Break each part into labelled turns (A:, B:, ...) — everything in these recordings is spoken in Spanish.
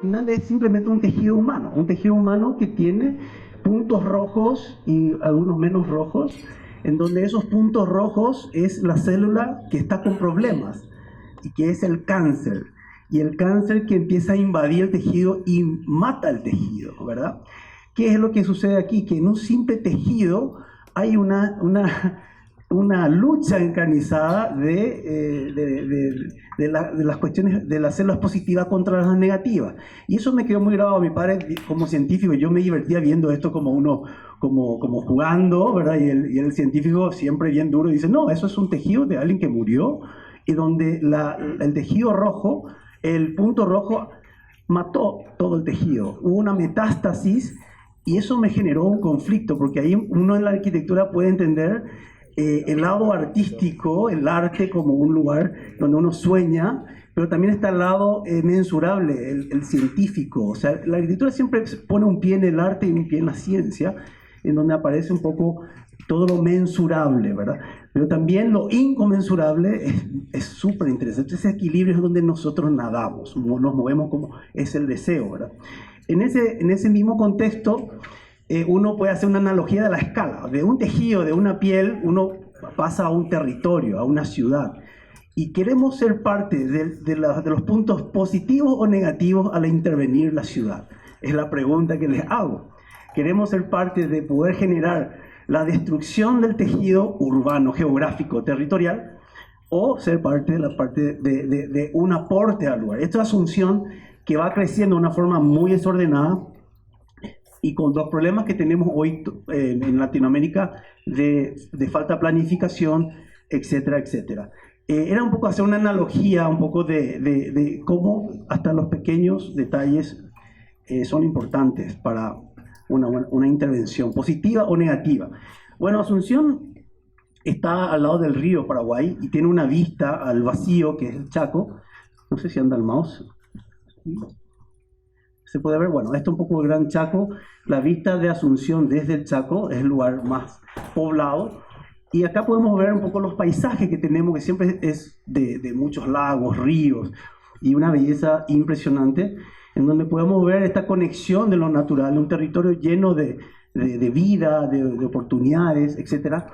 A: final es simplemente un tejido humano que tiene puntos rojos y algunos menos rojos, en donde esos puntos rojos es la célula que está con problemas y que es el cáncer. Y el cáncer que empieza a invadir el tejido y mata el tejido, ¿verdad? ¿Qué es lo que sucede aquí? Que en un simple tejido hay una lucha encarnizada de las cuestiones de las células positivas contra las negativas. Y eso me quedó muy grabado. Mi padre, como científico, yo me divertía viendo esto como uno, como jugando, ¿verdad? Y el científico siempre bien duro dice, no, eso es un tejido de alguien que murió y donde el tejido rojo, el punto rojo, mató todo el tejido. Hubo una metástasis y eso me generó un conflicto, porque ahí uno en la arquitectura puede entender el lado artístico, el arte como un lugar donde uno sueña, pero también está el lado mensurable, el científico. O sea, la arquitectura siempre pone un pie en el arte y un pie en la ciencia, en donde aparece un poco todo lo mensurable, ¿verdad? Pero también lo inconmensurable es súper interesante. Ese equilibrio es donde nosotros nadamos, nos movemos como es el deseo, ¿verdad? En ese mismo contexto, uno puede hacer una analogía de la escala. De un tejido, de una piel, uno pasa a un territorio, a una ciudad. Y queremos ser parte de los puntos positivos o negativos al intervenir la ciudad. Es la pregunta que les hago. Queremos ser parte de poder generar la destrucción del tejido urbano, geográfico, territorial, o ser parte de un aporte al lugar. Esta asunción que va creciendo de una forma muy desordenada y con dos problemas que tenemos hoy en Latinoamérica de falta de planificación, etcétera, etcétera. Era un poco hacer una analogía, un poco de cómo hasta los pequeños detalles son importantes para una intervención, positiva o negativa. Bueno, Asunción está al lado del río Paraguay y tiene una vista al vacío, que es el Chaco. No sé si anda el mouse. Se puede ver, bueno, esto es un poco el Gran Chaco. La vista de Asunción desde el Chaco es el lugar más poblado. Y acá podemos ver un poco los paisajes que tenemos, que siempre es de muchos lagos, ríos, y una belleza impresionante, en donde podemos ver esta conexión de lo natural, un territorio lleno de vida, de oportunidades, etc.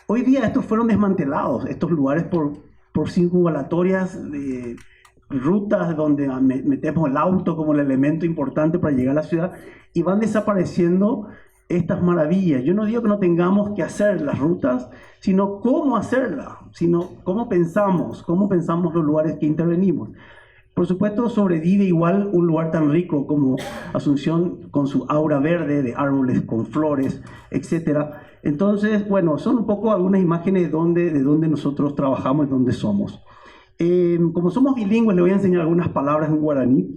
A: Hoy día estos fueron desmantelados, estos lugares por circunvalatorias, rutas donde metemos el auto como el elemento importante para llegar a la ciudad, y van desapareciendo estas maravillas. Yo no digo que no tengamos que hacer las rutas, sino cómo hacerlas, sino cómo pensamos los lugares que intervenimos. Por supuesto, sobrevive igual un lugar tan rico como Asunción, con su aura verde de árboles, con flores, etc. Entonces, bueno, son un poco algunas imágenes de donde nosotros trabajamos y donde somos. Como somos bilingües, le voy a enseñar algunas palabras en guaraní.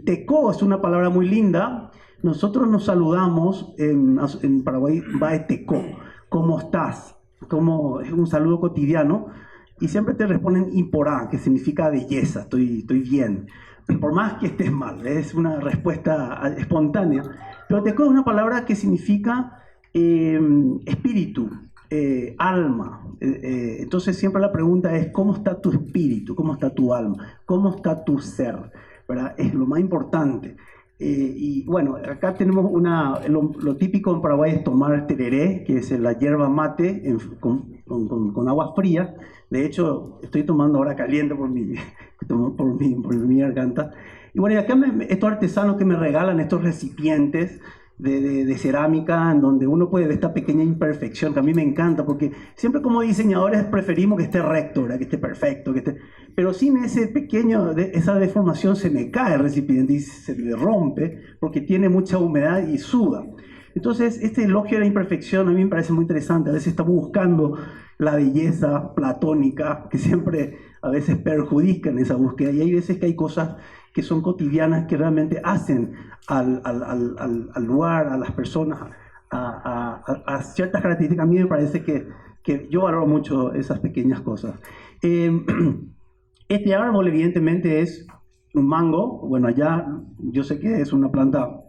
A: Tecó es una palabra muy linda. Nosotros nos saludamos en Paraguay, Bae Tecó, ¿cómo estás? Como es un saludo cotidiano. Y siempre te responden Iporá, que significa belleza, estoy bien. Por más que estés mal, es una respuesta espontánea. Pero Tecó es una palabra que significa espíritu, alma. Entonces siempre la pregunta es, ¿cómo está tu espíritu? ¿Cómo está tu alma? ¿Cómo está tu ser? ¿Verdad? Es lo más importante. Y bueno, acá tenemos lo típico en Paraguay es tomar tereré, que es la hierba mate con agua fría. De hecho, estoy tomando ahora caliente por mi garganta. Y bueno, y acá estos artesanos que me regalan estos recipientes de cerámica, en donde uno puede ver esta pequeña imperfección, que a mí me encanta, porque siempre como diseñadores preferimos que esté recto, ¿verdad? Que esté perfecto, pero sin esa deformación se me cae el recipiente y se me rompe, porque tiene mucha humedad y suda. Entonces, este elogio de la imperfección a mí me parece muy interesante. A veces estamos buscando la belleza platónica, que siempre a veces perjudican esa búsqueda, y hay veces que hay cosas que son cotidianas que realmente hacen al lugar, a las personas, a ciertas características. A mí me parece que yo valoro mucho esas pequeñas cosas. Este árbol evidentemente es un mango. Bueno, allá yo sé que es una planta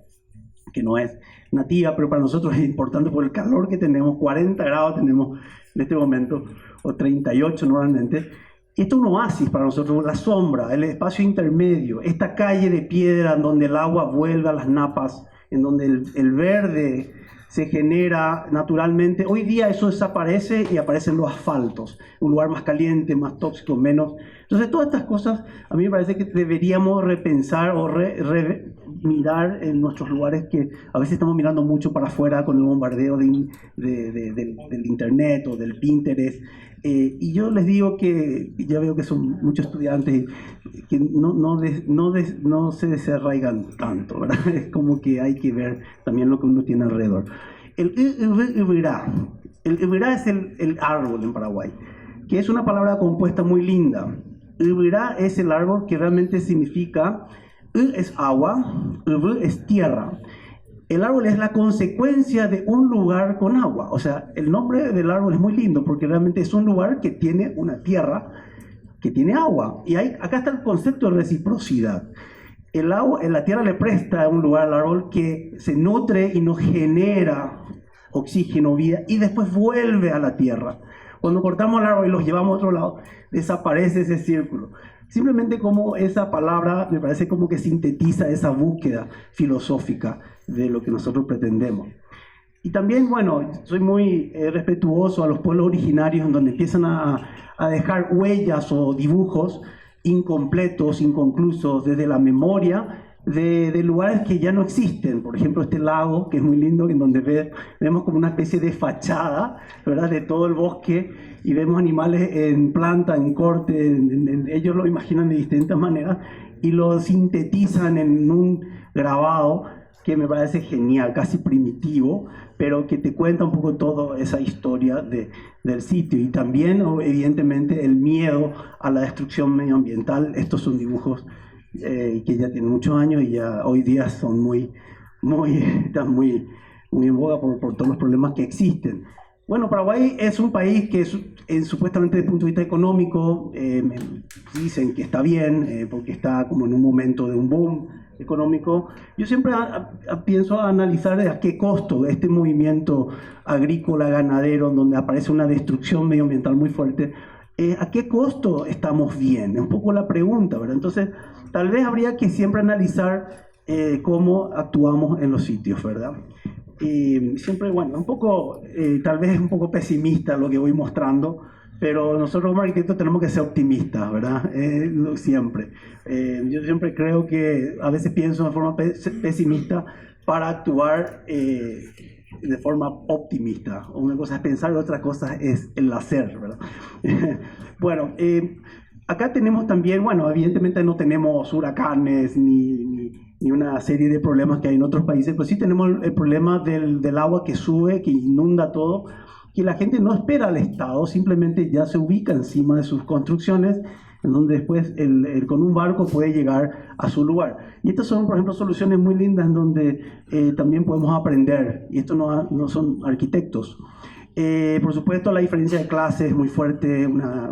A: que no es nativa, pero para nosotros es importante por el calor que tenemos. 40 grados tenemos en este momento, o 38 normalmente. Y esto es un oasis para nosotros, la sombra, el espacio intermedio, esta calle de piedra en donde el agua vuelve a las napas, en donde el verde se genera naturalmente. Hoy día eso desaparece y aparecen los asfaltos, un lugar más caliente, más tóxico, menos. Entonces todas estas cosas a mí me parece que deberíamos repensar o mirar en nuestros lugares, que a veces estamos mirando mucho para afuera con el bombardeo del internet o del Pinterest. Y yo les digo que ya veo que son muchos estudiantes que no se desarraigan tanto, ¿verdad? Es como que hay que ver también lo que uno tiene alrededor. El ibirá es el árbol en Paraguay, que es una palabra compuesta muy linda. Ibirá es el árbol que realmente significa, es agua, es tierra. El árbol es la consecuencia de un lugar con agua. O sea, el nombre del árbol es muy lindo porque realmente es un lugar que tiene una tierra que tiene agua. Y acá está el concepto de reciprocidad. El agua, la tierra le presta un lugar al árbol que se nutre y nos genera oxígeno, vida, y después vuelve a la tierra. Cuando cortamos el árbol y los llevamos a otro lado, desaparece ese círculo. Simplemente como esa palabra me parece como que sintetiza esa búsqueda filosófica de lo que nosotros pretendemos. Y también, bueno, soy muy respetuoso a los pueblos originarios, en donde empiezan a dejar huellas o dibujos incompletos, inconclusos, desde la memoria de lugares que ya no existen. Por ejemplo, este lago, que es muy lindo, en donde vemos como una especie de fachada, ¿verdad?, de todo el bosque, y vemos animales en planta, en corte, ellos lo imaginan de distintas maneras y lo sintetizan en un grabado que me parece genial, casi primitivo, pero que te cuenta un poco toda esa historia del sitio. Y también, evidentemente, el miedo a la destrucción medioambiental. Estos son dibujos que ya tienen muchos años y ya hoy día son están muy en boga por todos los problemas que existen. Bueno, Paraguay es un país que supuestamente desde el punto de vista económico dicen que está bien, porque está como en un momento de un boom económico. Yo siempre pienso a analizar a qué costo este movimiento agrícola, ganadero, donde aparece una destrucción medioambiental muy fuerte, a qué costo estamos bien. Es un poco la pregunta, ¿verdad? Entonces, tal vez habría que siempre analizar cómo actuamos en los sitios, ¿verdad? Siempre, bueno, tal vez es un poco pesimista lo que voy mostrando, pero nosotros como arquitectos tenemos que ser optimistas, ¿verdad? Siempre. Yo siempre creo que a veces pienso de forma pesimista para actuar de forma optimista. Una cosa es pensar y otra cosa es el hacer, ¿verdad? Bueno, acá tenemos también, bueno, evidentemente no tenemos huracanes ni una serie de problemas que hay en otros países, pero sí tenemos el problema del agua que sube, que inunda todo, que la gente no espera al Estado, simplemente ya se ubica encima de sus construcciones, en donde después con un barco puede llegar a su lugar. Y estas son, por ejemplo, soluciones muy lindas en donde también podemos aprender, y esto no son arquitectos. Por supuesto, la diferencia de clases es muy fuerte,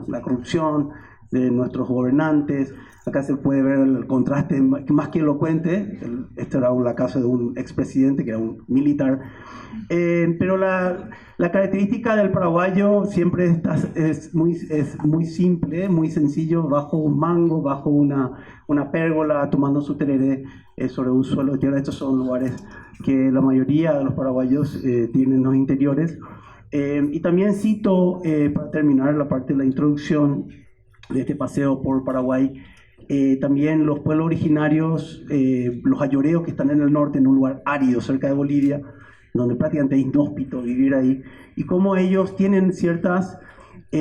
A: la corrupción de nuestros gobernantes. Acá se puede ver el contraste más que elocuente. Esto era la casa de un expresidente que era un militar. Pero la característica del paraguayo siempre es muy simple, muy sencillo, bajo un mango, bajo una pérgola, tomando su tereré sobre un suelo de tierra. Estos son lugares que la mayoría de los paraguayos tienen en los interiores. Y también cito, para terminar la parte de la introducción de este paseo por Paraguay, también los pueblos originarios, los ayoreos que están en el norte, en un lugar árido cerca de Bolivia, donde prácticamente es inhóspito vivir ahí, y cómo ellos tienen ciertas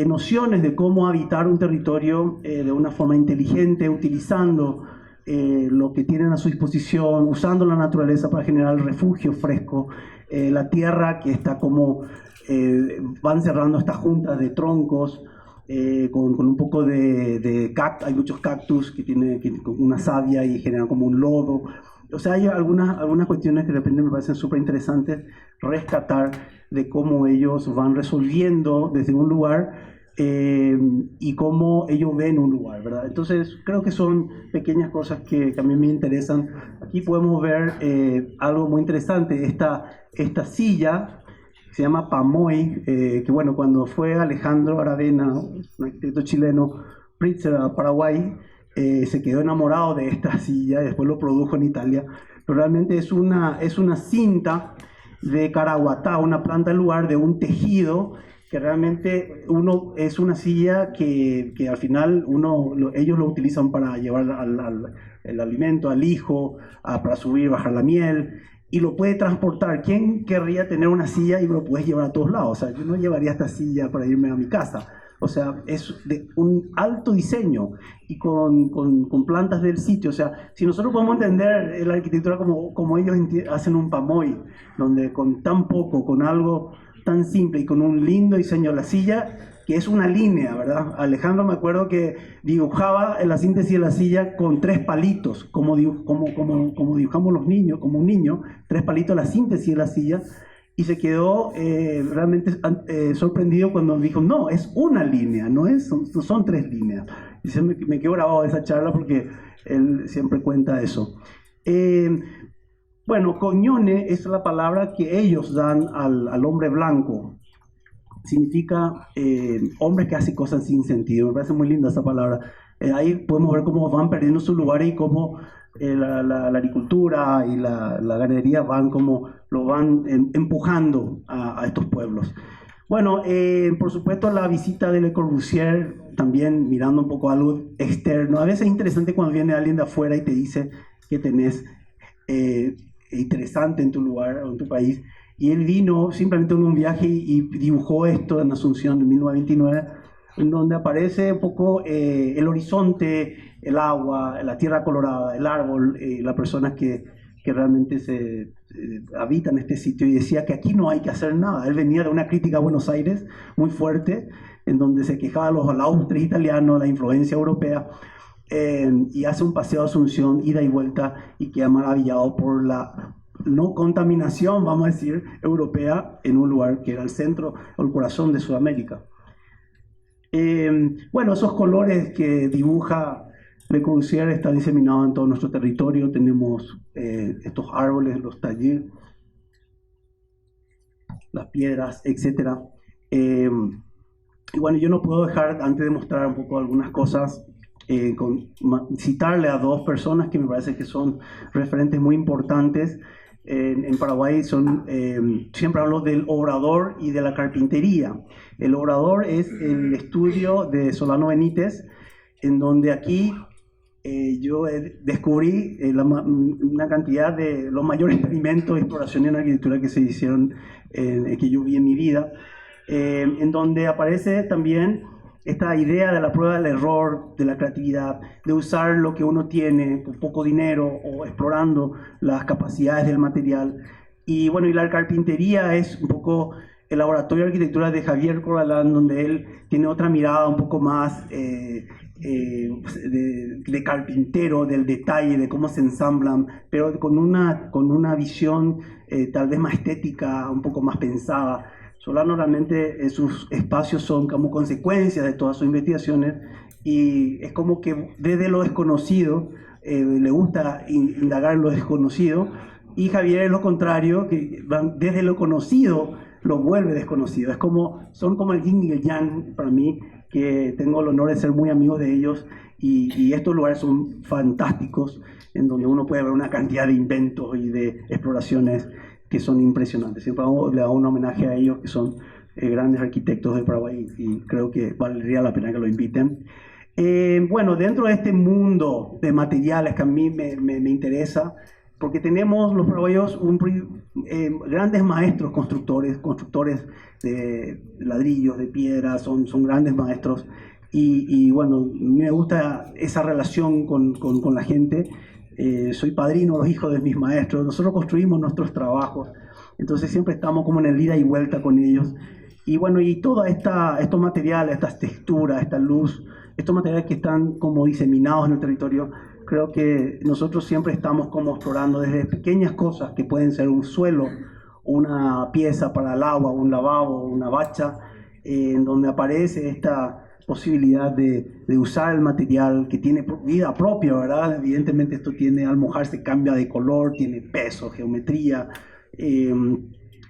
A: nociones de cómo habitar un territorio de una forma inteligente, utilizando lo que tienen a su disposición, usando la naturaleza para generar refugio fresco, la tierra que está como van cerrando estas juntas de troncos, con un poco de cactus. Hay muchos cactus que tienen una savia y generan como un lodo. O sea, hay algunas cuestiones que de repente me parecen súper interesantes rescatar de cómo ellos van resolviendo desde un lugar y cómo ellos ven un lugar, ¿verdad? Entonces, creo que son pequeñas cosas que a mí me interesan. Aquí podemos ver algo muy interesante, esta silla se llama Pamoy, que bueno, cuando fue Alejandro Aravena, un arquitecto chileno, Pritzker a Paraguay, se quedó enamorado de esta silla y después lo produjo en Italia. Pero realmente es una cinta de caraguatá, una planta en lugar de un tejido que realmente es una silla que al final ellos lo utilizan para llevar el alimento al hijo, para subir, bajar la miel, y lo puede transportar. ¿Quién querría tener una silla y lo puedes llevar a todos lados? O sea, yo no llevaría esta silla para irme a mi casa. O sea, es de un alto diseño y con plantas del sitio. O sea, si nosotros podemos entender la arquitectura como ellos hacen un pamoy, donde con tan poco, con algo tan simple y con un lindo diseño, la silla, que es una línea, ¿verdad? Alejandro, me acuerdo que dibujaba en la síntesis de la silla con 3 palitos, como dibujamos los niños, como un niño, 3 palitos la síntesis de la silla, y se quedó realmente sorprendido cuando dijo, no, es una línea, son 3 líneas. Y me quedó grabado de esa charla porque él siempre cuenta eso. Bueno, coñone es la palabra que ellos dan al hombre blanco. Significa hombre que hace cosas sin sentido. Me parece muy linda esa palabra. Ahí podemos ver cómo van perdiendo su lugar y cómo la agricultura y la ganadería lo van empujando a estos pueblos. Bueno, por supuesto la visita de Le Corbusier, también mirando un poco algo externo. A veces es interesante cuando viene alguien de afuera y te dice que tenés interesante en tu lugar o en tu país. Y él vino simplemente en un viaje y dibujó esto en Asunción en 1929, en donde aparece un poco el horizonte, el agua, la tierra colorada, el árbol, las personas que realmente habitan este sitio, y decía que aquí no hay que hacer nada. Él venía de una crítica a Buenos Aires muy fuerte, en donde se quejaba de los alaustres italianos, la influencia europea, y hace un paseo a Asunción, ida y vuelta, y queda maravillado por la no contaminación, vamos a decir, europea, en un lugar que era el centro o el corazón de Sudamérica. Bueno, esos colores que dibuja Le Corbusier están diseminados en todo nuestro territorio. Tenemos estos árboles, los talleres, las piedras, etc. Y bueno, yo no puedo dejar, antes de mostrar un poco algunas cosas, citarle a 2 personas que me parece que son referentes muy importantes. En Paraguay siempre hablo del obrador y de la carpintería. El obrador es el estudio de Solano Benítez, en donde aquí yo descubrí una cantidad de los mayores experimentos de exploración en arquitectura que se hicieron, que yo vi en mi vida, en donde aparece también esta idea de la prueba del error, de la creatividad, de usar lo que uno tiene con poco dinero o explorando las capacidades del material. Y bueno, y la carpintería es un poco el laboratorio de arquitectura de Javier Corbalán, donde él tiene otra mirada un poco más de carpintero, del detalle, de cómo se ensamblan, pero con una visión tal vez más estética, un poco más pensada. Solano realmente sus espacios son como consecuencia de todas sus investigaciones, y es como que desde lo desconocido le gusta indagar en lo desconocido, y Javier es lo contrario, que desde lo conocido lo vuelve desconocido. Son como el yin y el yang para mí, que tengo el honor de ser muy amigo de ellos, y estos lugares son fantásticos, en donde uno puede ver una cantidad de inventos y de exploraciones que son impresionantes. Siempre le hago un homenaje a ellos, que son grandes arquitectos de Paraguay, y creo que valdría la pena que lo inviten. Bueno, dentro de este mundo de materiales que a mí me interesa, porque tenemos los paraguayos grandes maestros constructores de ladrillos, de piedra, son grandes maestros, y bueno, me gusta esa relación con la gente. Soy padrino de los hijos de mis maestros, nosotros construimos nuestros trabajos, entonces siempre estamos como en el ida y vuelta con ellos. Y bueno, y todos estos materiales, estas texturas, esta luz, estos materiales que están como diseminados en el territorio, creo que nosotros siempre estamos como explorando desde pequeñas cosas que pueden ser un suelo, una pieza para el agua, un lavabo, una bacha, en donde aparece esta posibilidad de usar el material que tiene vida propia, ¿verdad? Evidentemente esto al mojarse cambia de color, tiene peso, geometría.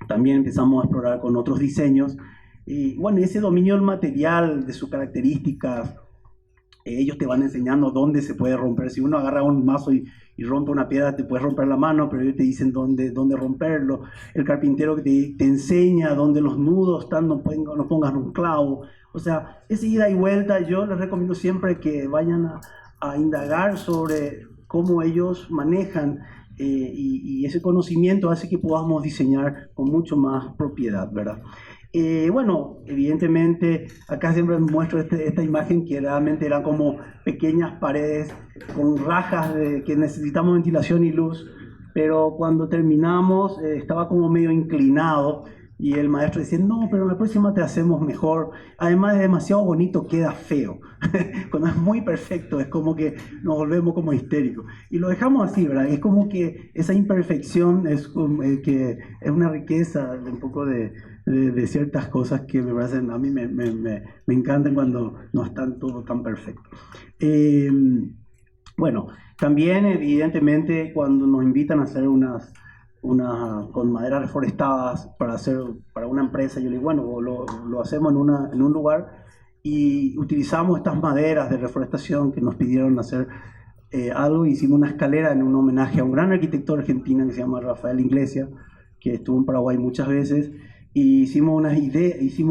A: También empezamos a explorar con otros diseños. Y bueno, ese dominio del material, de sus características, ellos te van enseñando dónde se puede romper. Si uno agarra un mazo y rompe una piedra, te puedes romper la mano, pero ellos te dicen dónde romperlo. El carpintero que te enseña dónde los nudos están, no pongas un clavo. O sea, esa ida y vuelta, yo les recomiendo siempre que vayan a indagar sobre cómo ellos manejan y ese conocimiento hace que podamos diseñar con mucho más propiedad, ¿verdad? Bueno, evidentemente, acá siempre muestro esta imagen que realmente eran como pequeñas paredes con rajas que necesitamos ventilación y luz, pero cuando terminamos estaba como medio inclinado y el maestro decía, no, pero la próxima te hacemos mejor. Además, es demasiado bonito, queda feo. Cuando es muy perfecto, es como que nos volvemos como histéricos. Y lo dejamos así, ¿verdad? Es como que esa imperfección es, que es una riqueza un poco de ciertas cosas que me parecen, a mí me encantan cuando no están todo tan perfecto. Bueno, también evidentemente cuando nos invitan a hacer con maderas reforestadas para una empresa, yo le digo, bueno, lo hacemos en un lugar y utilizamos estas maderas de reforestación que nos pidieron hacer algo. Hicimos una escalera en un homenaje a un gran arquitecto argentino que se llama Rafael Iglesias, que estuvo en Paraguay muchas veces, y hicimos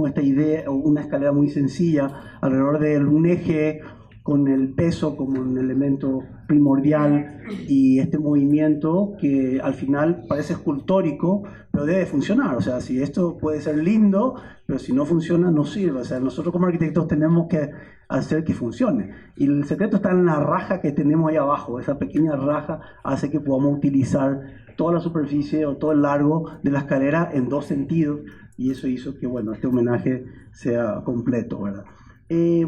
A: esta idea, una escalera muy sencilla alrededor de un eje con el peso como un elemento primordial y este movimiento que al final parece escultórico, pero debe funcionar. O sea, si esto puede ser lindo, pero si no funciona, no sirve. O sea, nosotros como arquitectos tenemos que hacer que funcione. Y el secreto está en la raja que tenemos ahí abajo. Esa pequeña raja hace que podamos utilizar toda la superficie o todo el largo de la escalera en dos sentidos, y eso hizo que, bueno, este homenaje sea completo, ¿verdad?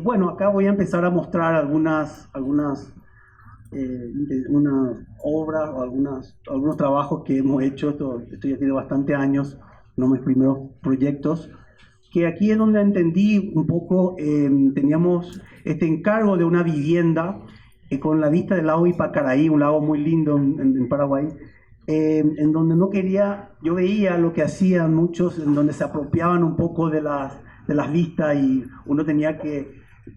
A: Bueno, acá voy a empezar a mostrar algunas obras o algunos trabajos que hemos hecho. Esto ya tiene bastante años, no mis primeros proyectos, que aquí es donde entendí un poco, teníamos este encargo de una vivienda con la vista del lago Ipacaraí, un lago muy lindo en Paraguay, en donde no quería, yo veía lo que hacían muchos, en donde se apropiaban un poco de las vistas y uno tenía que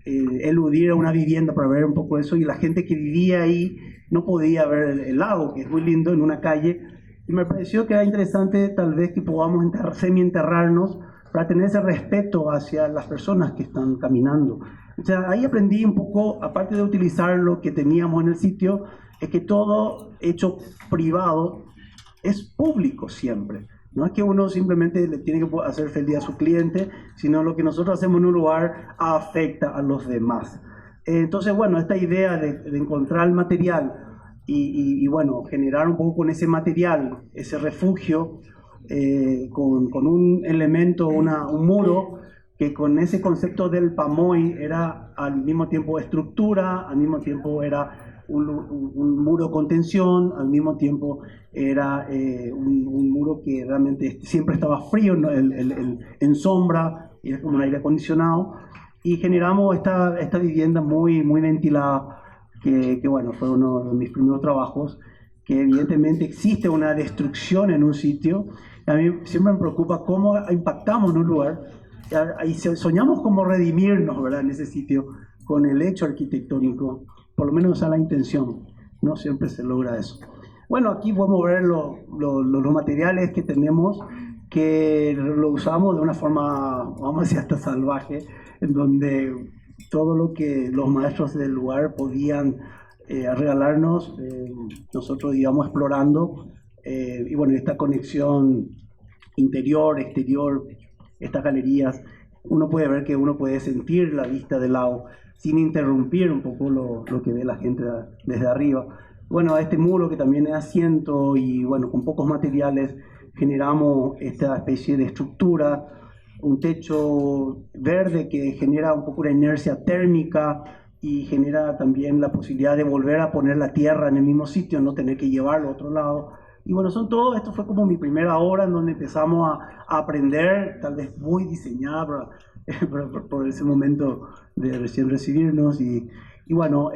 A: eludir a una vivienda para ver un poco eso, y la gente que vivía ahí no podía ver el lago, que es muy lindo, en una calle, y me pareció que era interesante tal vez que podamos semi-enterrarnos para tener ese respeto hacia las personas que están caminando. O sea, ahí aprendí un poco, aparte de utilizar lo que teníamos en el sitio, es que todo hecho privado es público siempre. No es que uno simplemente le tiene que hacer feliz a su cliente, sino lo que nosotros hacemos en un lugar afecta a los demás. Entonces, bueno, esta idea de encontrar el material y, bueno, generar un poco con ese material, ese refugio, con un elemento, un muro, que con ese concepto del pamoy era al mismo tiempo estructura, al mismo tiempo era un muro de contención, al mismo tiempo era un muro que realmente siempre estaba frío, ¿no? En sombra, y era como un aire acondicionado, y generamos esta vivienda muy, muy ventilada, que bueno, fue uno de mis primeros trabajos, que evidentemente existe una destrucción en un sitio. A mí siempre me preocupa cómo impactamos en un lugar, y soñamos como redimirnos, ¿verdad?, en ese sitio, con el hecho arquitectónico, por lo menos esa es la intención, no siempre se logra eso. Bueno, aquí podemos ver los materiales que tenemos, que lo usamos de una forma, vamos a decir, hasta salvaje, en donde todo lo que los maestros del lugar podían regalarnos, nosotros íbamos explorando, y bueno, esta conexión interior, exterior, estas galerías, uno puede ver que uno puede sentir la vista del lago sin interrumpir un poco lo que ve la gente desde arriba. Bueno, a este muro que también es asiento y bueno, con pocos materiales generamos esta especie de estructura, un techo verde que genera un poco una inercia térmica y genera también la posibilidad de volver a poner la tierra en el mismo sitio, no tener que llevarlo a otro lado. Y bueno, esto fue como mi primera obra en donde empezamos a aprender, tal vez muy diseñada por ese momento de recién recibirnos y bueno,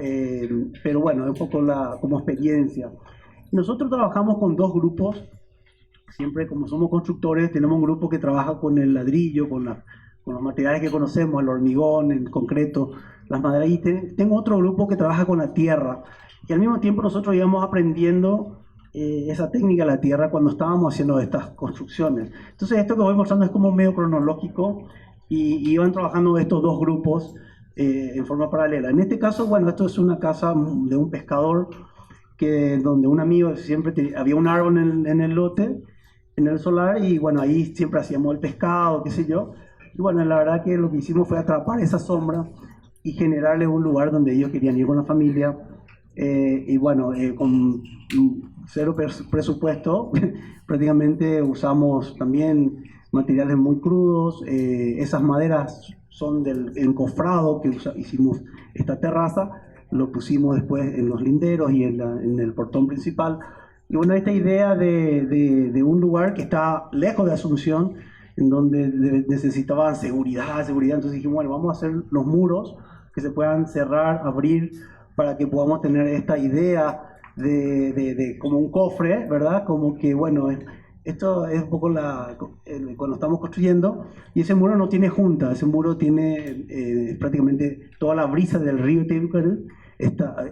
A: pero bueno, un poco como experiencia. Nosotros trabajamos con dos grupos, siempre como somos constructores, tenemos un grupo que trabaja con el ladrillo, con los materiales que conocemos, el hormigón, el concreto, las maderas. Y tengo otro grupo que trabaja con la tierra. Y al mismo tiempo nosotros íbamos aprendiendo esa técnica de la tierra cuando estábamos haciendo estas construcciones. Entonces esto que voy mostrando es como medio cronológico y iban trabajando estos dos grupos en forma paralela. En este caso, bueno, esto es una casa de un pescador donde un amigo siempre había un árbol en el lote, en el solar, y bueno, ahí siempre hacíamos el pescado, qué sé yo. Y bueno, la verdad que lo que hicimos fue atrapar esa sombra y generarles un lugar donde ellos querían ir con la familia. Y bueno, con cero presupuesto, prácticamente usamos también materiales muy crudos. Esas maderas son del encofrado que hicimos esta terraza, lo pusimos después en los linderos y en el portón principal. Y bueno, esta idea de un lugar que está lejos de Asunción, en donde necesitaban seguridad, entonces dijimos, bueno, vamos a hacer los muros que se puedan cerrar, abrir, para que podamos tener esta idea de como un cofre, ¿verdad? Como que, bueno, esto es un poco cuando estamos construyendo, y ese muro no tiene junta, ese muro tiene prácticamente toda la brisa del río Temuco,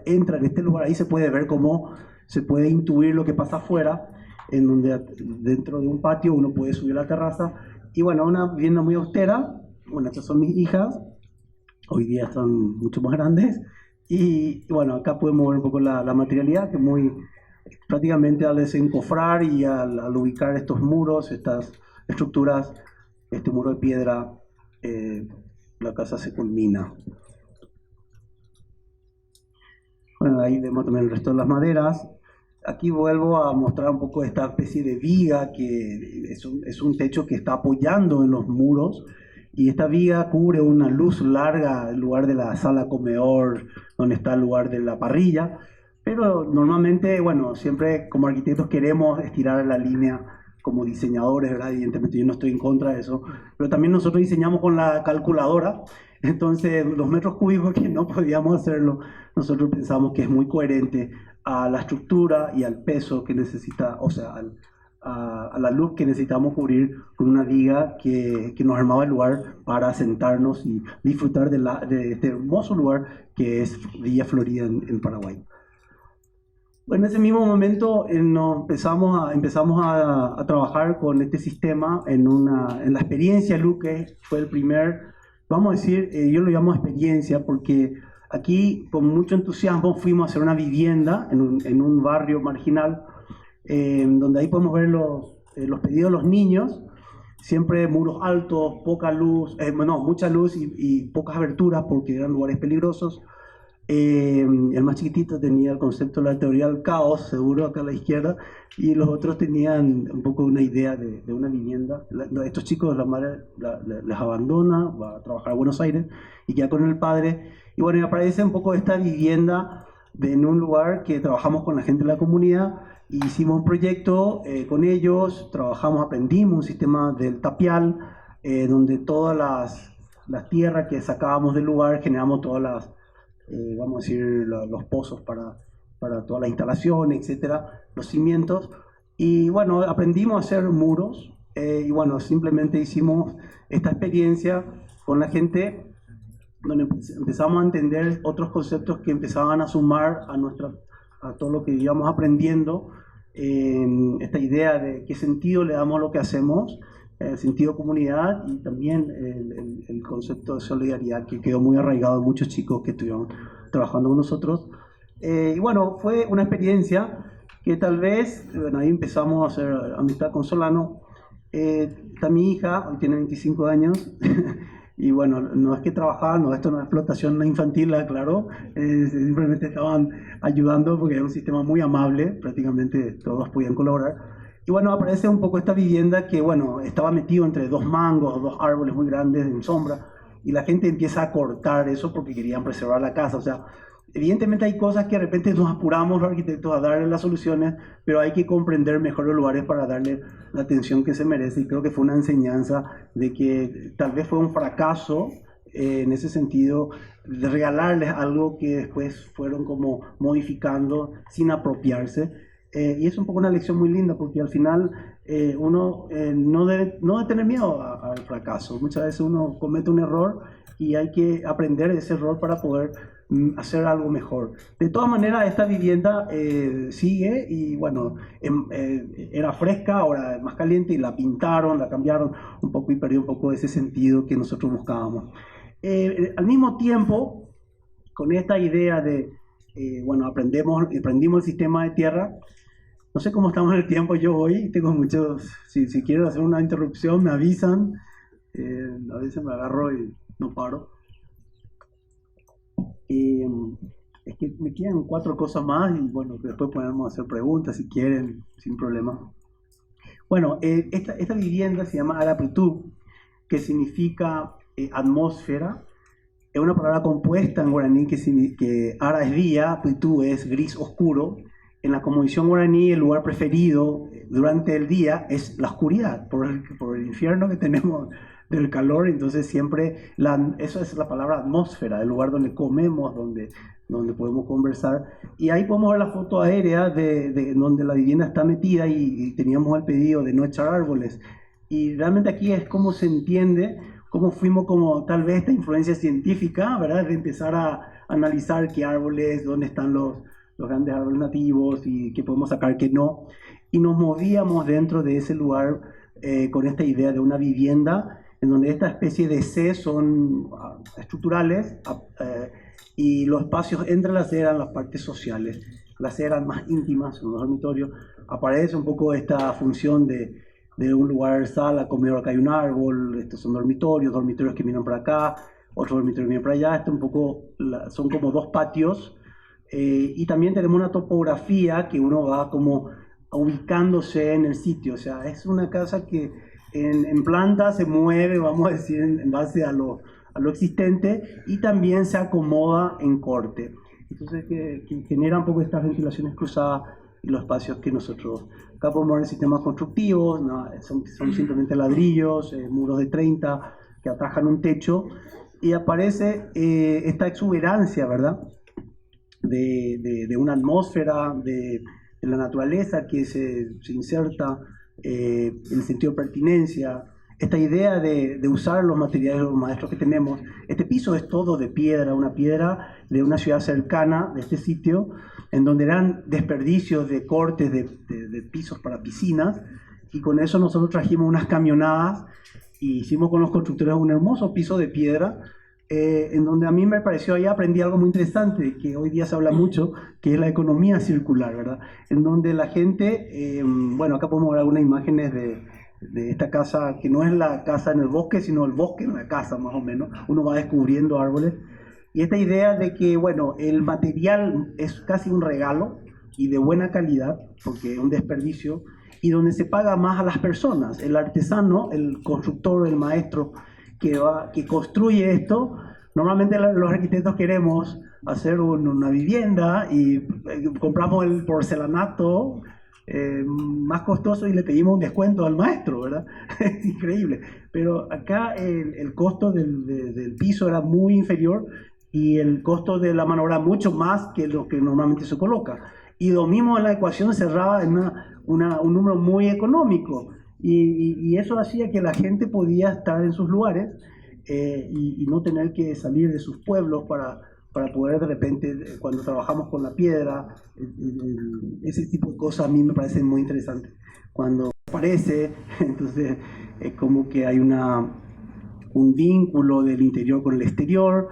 A: entra en este lugar, ahí se puede ver cómo se puede intuir lo que pasa afuera, en donde dentro de un patio uno puede subir a la terraza, y bueno, una vivienda muy austera. Bueno, estas son mis hijas, hoy día están mucho más grandes, y bueno, acá podemos ver un poco la materialidad, que muy prácticamente al desencofrar y al ubicar estos muros, estas estructuras, este muro de piedra, la casa se culmina. Bueno, ahí vemos también el resto de las maderas. Aquí vuelvo a mostrar un poco esta especie de viga, que es un techo que está apoyando en los muros, y esta viga cubre una luz larga en lugar de la sala comedor, donde está el lugar de la parrilla. Pero normalmente, bueno, siempre como arquitectos queremos estirar la línea como diseñadores, ¿verdad? Evidentemente yo no estoy en contra de eso, pero también nosotros diseñamos con la calculadora, entonces los metros cúbicos que no podíamos hacerlo, nosotros pensamos que es muy coherente a la estructura y al peso que necesita, o sea, a la luz que necesitamos cubrir con una viga que nos armaba el lugar para sentarnos y disfrutar de este hermoso lugar que es Villa Florida en Paraguay. Bueno, en ese mismo momento empezamos a trabajar con este sistema en la experiencia Luque. Fue el primer, vamos a decir, yo lo llamo experiencia porque aquí con mucho entusiasmo fuimos a hacer una vivienda en un barrio marginal, donde ahí podemos ver los pedidos de los niños, siempre muros altos, poca luz, mucha luz y pocas aberturas porque eran lugares peligrosos. El más chiquitito tenía el concepto de la teoría del caos, seguro acá a la izquierda, y los otros tenían un poco una idea de una vivienda. Estos chicos, la madre les abandona, va a trabajar a Buenos Aires y queda con el padre. Y bueno, y aparece un poco esta vivienda en un lugar que trabajamos con la gente de la comunidad. Hicimos un proyecto con ellos, aprendimos un sistema del tapial, donde todas las tierras que sacábamos del lugar generamos todas vamos a decir, los pozos para toda la instalación, etcétera, los cimientos. Y bueno, aprendimos a hacer muros, y bueno, simplemente hicimos esta experiencia con la gente, donde empezamos a entender otros conceptos que empezaban a sumar a todo lo que íbamos aprendiendo, esta idea de qué sentido le damos a lo que hacemos, el sentido de comunidad y también el concepto de solidaridad que quedó muy arraigado en muchos chicos que estuvieron trabajando con nosotros. Y bueno, fue una experiencia que tal vez, bueno, ahí empezamos a hacer amistad con Solano. Está mi hija, hoy tiene 25 años, y bueno, no es que trabajaban, no, esto no es explotación infantil, claro, simplemente estaban ayudando porque era un sistema muy amable, prácticamente todos podían colaborar. Y bueno, aparece un poco esta vivienda que, bueno, estaba metido entre dos mangos, dos árboles muy grandes en sombra, y la gente empieza a cortar eso porque querían preservar la casa. O sea, evidentemente hay cosas que de repente nos apuramos los arquitectos a darle las soluciones, pero hay que comprender mejor los lugares para darle la atención que se merece. Y creo que fue una enseñanza de que tal vez fue un fracaso en ese sentido, de regalarles algo que después fueron como modificando sin apropiarse. Y es un poco una lección muy linda porque al final uno no debe tener miedo al fracaso. Muchas veces uno comete un error y hay que aprender de ese error para poder hacer algo mejor. De todas maneras, esta vivienda sigue y bueno, era fresca, ahora es más caliente y la pintaron, la cambiaron un poco y perdió un poco ese sentido que nosotros buscábamos. Al mismo tiempo, con esta idea de, bueno, aprendimos el sistema de tierra. No sé cómo estamos en el tiempo, yo hoy tengo muchos, si quiero hacer una interrupción me avisan, a veces me agarro y no paro. Es que me quedan 4 cosas más y bueno, después podemos hacer preguntas si quieren, sin problema. Bueno, esta vivienda se llama Arapitu, que significa atmósfera. Es una palabra compuesta en guaraní que Ara es día, Pitu es gris oscuro. En la cosmovisión guaraní el lugar preferido durante el día es la oscuridad, por el infierno que tenemos del calor, entonces siempre, eso es la palabra atmósfera, el lugar donde comemos, donde podemos conversar. Y ahí podemos ver la foto aérea de donde la vivienda está metida y teníamos el pedido de no echar árboles. Y realmente aquí es como se entiende cómo fuimos como tal vez esta influencia científica, ¿verdad? De empezar a analizar qué árboles, dónde están los grandes árboles nativos y qué podemos sacar, qué no. Y nos movíamos dentro de ese lugar con esta idea de una vivienda en donde esta especie de C son estructurales y los espacios entre las C eran las partes sociales. Las C eran más íntimas en los dormitorios. Aparece un poco esta función de un lugar, sala, comedor, acá hay un árbol, estos son dormitorios que miran para acá, otros dormitorios que miran para allá, un poco, son como 2 patios, y también tenemos una topografía que uno va como ubicándose en el sitio, o sea, es una casa que en planta se mueve, vamos a decir, en base a lo existente, y también se acomoda en corte. Entonces, que genera un poco estas ventilaciones cruzadas y los espacios que nosotros... Acá podemos ver sistemas constructivos, no, son simplemente ladrillos, muros de 30 que atajan un techo, y aparece esta exuberancia, ¿verdad? De una atmósfera, de la naturaleza que se inserta en el sentido de pertinencia, esta idea de usar los materiales, los maestros que tenemos. Este piso es todo de piedra, una piedra de una ciudad cercana de este sitio, en donde eran desperdicios de cortes de pisos para piscinas, y con eso nosotros trajimos unas camionadas y hicimos con los constructores un hermoso piso de piedra, en donde a mí me pareció, ahí aprendí algo muy interesante, que hoy día se habla mucho, que es la economía circular, ¿verdad? En donde la gente, bueno, acá podemos ver algunas imágenes de esta casa, que no es la casa en el bosque, sino el bosque en la casa, más o menos. Uno va descubriendo árboles. Y esta idea de que, bueno, el material es casi un regalo y de buena calidad, porque es un desperdicio, y donde se paga más a las personas, el artesano, el constructor, el maestro que construye esto. Normalmente los arquitectos queremos hacer una vivienda y compramos el porcelanato más costoso y le pedimos un descuento al maestro, ¿verdad? Es increíble. Pero acá el costo del piso era muy inferior y el costo de la mano obra mucho más que lo que normalmente se coloca. Y lo mismo en la ecuación cerraba en un número muy económico. Y eso hacía que la gente podía estar en sus lugares y no tener que salir de sus pueblos para poder de repente, cuando trabajamos con la piedra, ese tipo de cosas a mí me parecen muy interesantes. Cuando aparece, entonces es como que hay un vínculo del interior con el exterior.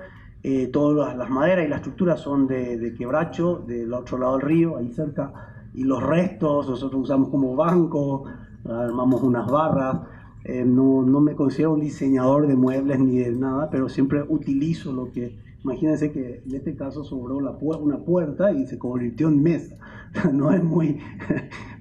A: Todas las maderas y la estructura son de quebracho, del otro lado del río, ahí cerca, y los restos nosotros usamos como banco, armamos unas barras. No me considero un diseñador de muebles ni de nada, pero siempre utilizo lo que... Imagínense que en este caso sobró una puerta y se convirtió en mesa. No es muy,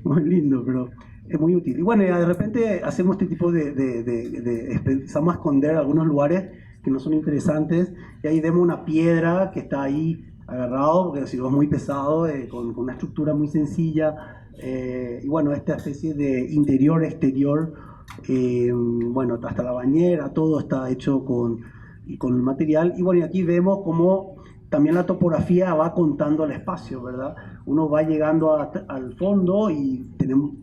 A: muy lindo, pero es muy útil. Y bueno, de repente hacemos este tipo empezamos a esconder algunos lugares que no son interesantes, y ahí vemos una piedra que está ahí agarrado, porque si no es muy pesado, con una estructura muy sencilla, y bueno, esta especie de interior-exterior, bueno, hasta la bañera, todo está hecho con el material. Y bueno, y aquí vemos cómo también la topografía va contando el espacio, ¿verdad? uno va llegando al fondo y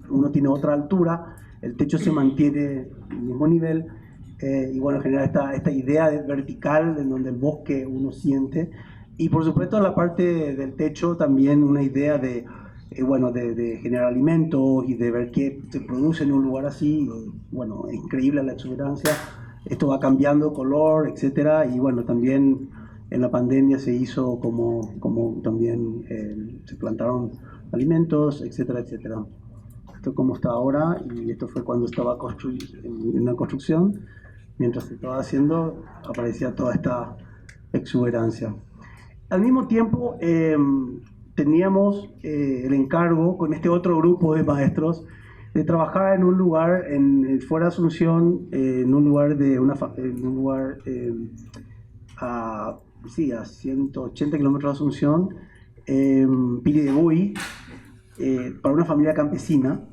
A: uno tiene otra altura, el techo se mantiene al mismo nivel, y bueno, genera esta idea vertical en donde el bosque uno siente. Y por supuesto en la parte del techo también una idea de, bueno, de generar alimentos y de ver qué se produce en un lugar así. Bueno, es increíble la exuberancia. Esto va cambiando color, etcétera. Y bueno, también en la pandemia se hizo como también se plantaron alimentos, etcétera, etcétera. Esto es como está ahora, y esto fue cuando estaba en una construcción. Mientras se estaba haciendo, aparecía toda esta exuberancia. Al mismo tiempo, teníamos el encargo con este otro grupo de maestros de trabajar en un lugar fuera de Asunción, en un lugar a, sí, a 180 kilómetros de Asunción, Piridebuy, para una familia campesina.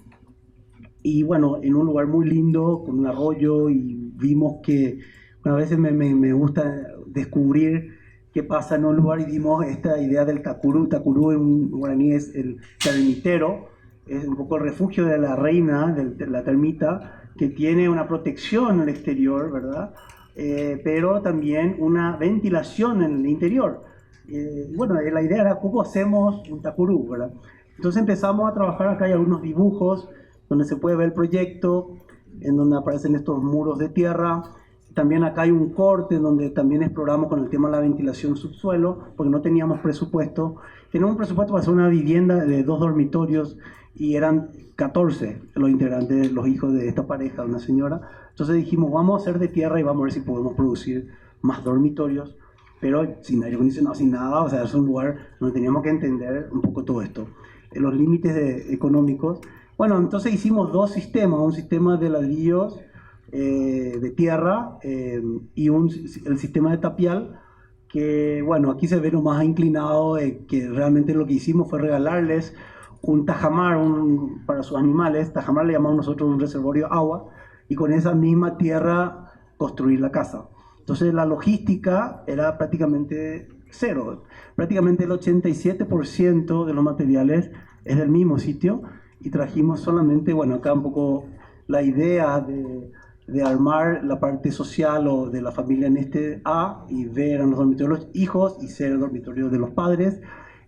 A: Y bueno, en un lugar muy lindo, con un arroyo, y vimos que, bueno, a veces me gusta descubrir qué pasa en un lugar, y vimos esta idea del Takuru. Takuru en guaraní es el termitero, es un poco el refugio de la reina, de la termita, que tiene una protección en el exterior, ¿verdad? Pero también una ventilación en el interior. Bueno, la idea era cómo hacemos un Takuru, ¿verdad? Entonces empezamos a trabajar. Acá hay algunos dibujos donde se puede ver el proyecto, en donde aparecen estos muros de tierra. También acá hay un corte donde también exploramos con el tema de la ventilación subsuelo, porque no teníamos presupuesto. Teníamos un presupuesto para hacer una vivienda de 2 dormitorios, y eran 14 los integrantes, los hijos de esta pareja, una señora. Entonces dijimos, vamos a hacer de tierra y vamos a ver si podemos producir más dormitorios, pero sin aire acondicionado, sin nada. O sea, es un lugar donde teníamos que entender un poco todo esto, los límites económicos. Bueno, entonces hicimos 2 sistemas, un sistema de ladrillos de tierra, y el sistema de tapial, que bueno, aquí se ve lo más inclinado, que realmente lo que hicimos fue regalarles un tajamar para sus animales. Tajamar le llamamos nosotros un reservorio de agua, y con esa misma tierra construir la casa. Entonces la logística era prácticamente cero. Prácticamente el 87% de los materiales es del mismo sitio, y trajimos solamente, bueno, acá un poco la idea de armar la parte social o de la familia en este A, y B eran los dormitorios de los hijos, y C el dormitorio de los padres.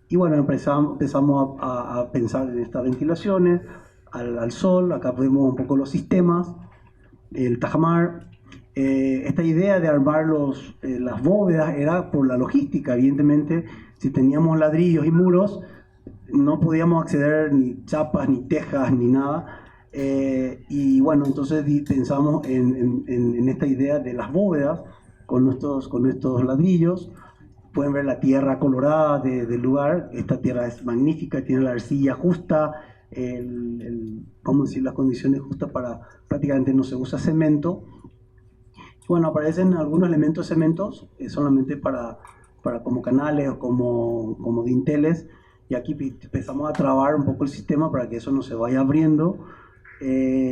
A: Y bueno, empezamos a pensar en estas ventilaciones, al sol. Acá vemos un poco los sistemas, el tajamar. Esta idea de armar las bóvedas era por la logística. Evidentemente, si teníamos ladrillos y muros, no podíamos acceder ni chapas, ni tejas, ni nada. Y bueno, entonces pensamos en esta idea de las bóvedas con estos ladrillos. Pueden ver la tierra colorada del lugar. Esta tierra es magnífica, tiene la arcilla justa, vamos a decir, las condiciones justas para, prácticamente no se usa cemento. Bueno, aparecen algunos elementos de cementos, solamente para como canales o como dinteles, y aquí empezamos a trabar un poco el sistema para que eso no se vaya abriendo.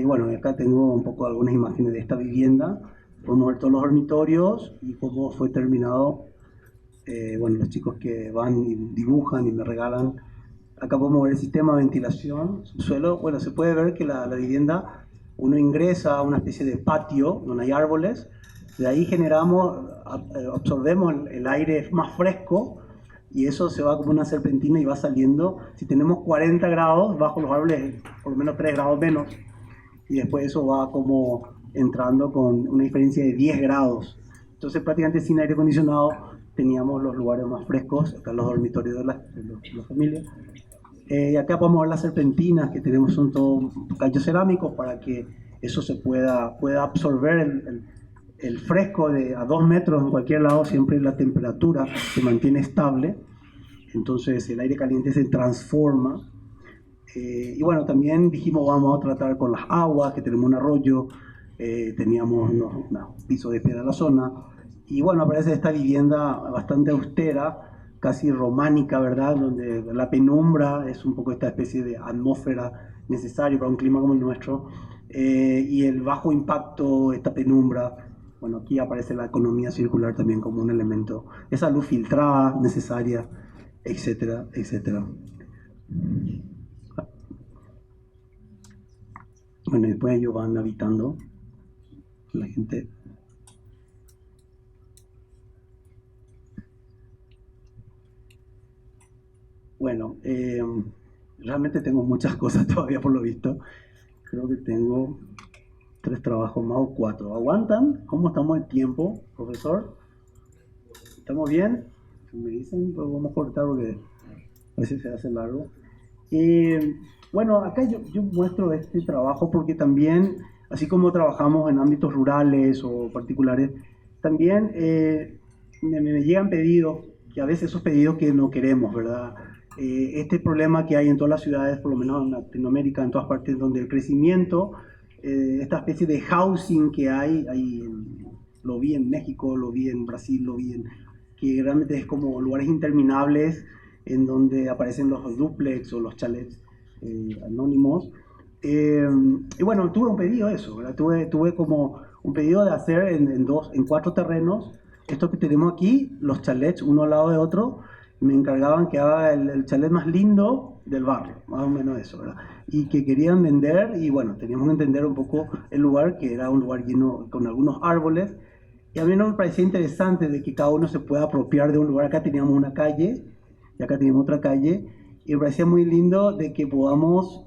A: Bueno, acá tengo un poco algunas imágenes de esta vivienda. Podemos ver todos los dormitorios y cómo fue terminado. Bueno, los chicos que van y dibujan y me regalan. Acá podemos ver el sistema de ventilación, subsuelo. Bueno, se puede ver que la vivienda, uno ingresa a una especie de patio donde hay árboles. De ahí absorbemos el aire más fresco, y eso se va como una serpentina y va saliendo. Si tenemos 40 grados, bajo los árboles por lo menos 3 grados menos, y después eso va como entrando con una diferencia de 10 grados. Entonces prácticamente sin aire acondicionado teníamos los lugares más frescos. Acá los dormitorios de la familia. Acá podemos ver las serpentinas que tenemos, son todos callos cerámicos para que eso pueda absorber el fresco a 2 metros en cualquier lado. Siempre la temperatura se mantiene estable, entonces el aire caliente se transforma. Y bueno, también dijimos, vamos a tratar con las aguas, que tenemos un arroyo, teníamos unos pisos de piedra en la zona. Y bueno, aparece esta vivienda bastante austera, casi románica, ¿verdad? Donde la penumbra es un poco esta especie de atmósfera necesaria para un clima como el nuestro. Y el bajo impacto, esta penumbra. Bueno, aquí aparece la economía circular también como un elemento. Esa luz filtrada necesaria, etcétera, etcétera. Bueno, y después ellos van habitando, la gente. Bueno, realmente tengo muchas cosas todavía por lo visto. Creo que tengo 3 trabajos más o 4. ¿Aguantan? ¿Cómo estamos en tiempo, profesor? ¿Estamos bien? Si me dicen, pues vamos a cortar porque a veces se hace largo. Bueno, acá yo muestro este trabajo porque también, así como trabajamos en ámbitos rurales o particulares, también me llegan pedidos, que a veces esos pedidos que no queremos, ¿verdad? Este problema que hay en todas las ciudades, por lo menos en Latinoamérica, en todas partes, donde el crecimiento, esta especie de housing que lo vi en México, lo vi en Brasil, lo vi en, que realmente es como lugares interminables en donde aparecen los duplex o los chalets anónimos. Y bueno, tuve un pedido de eso, ¿verdad? Tuve como un pedido de hacer en 4 terrenos, esto que tenemos aquí, los chalets uno al lado de otro, me encargaban que haga el chalet más lindo del barrio, más o menos eso, ¿verdad? Y que querían vender, y bueno, teníamos que entender un poco el lugar, que era un lugar lleno con algunos árboles, y a mí no me parecía interesante de que cada uno se pueda apropiar de un lugar. Acá teníamos una calle, y acá teníamos otra calle, y me parecía muy lindo de que podamos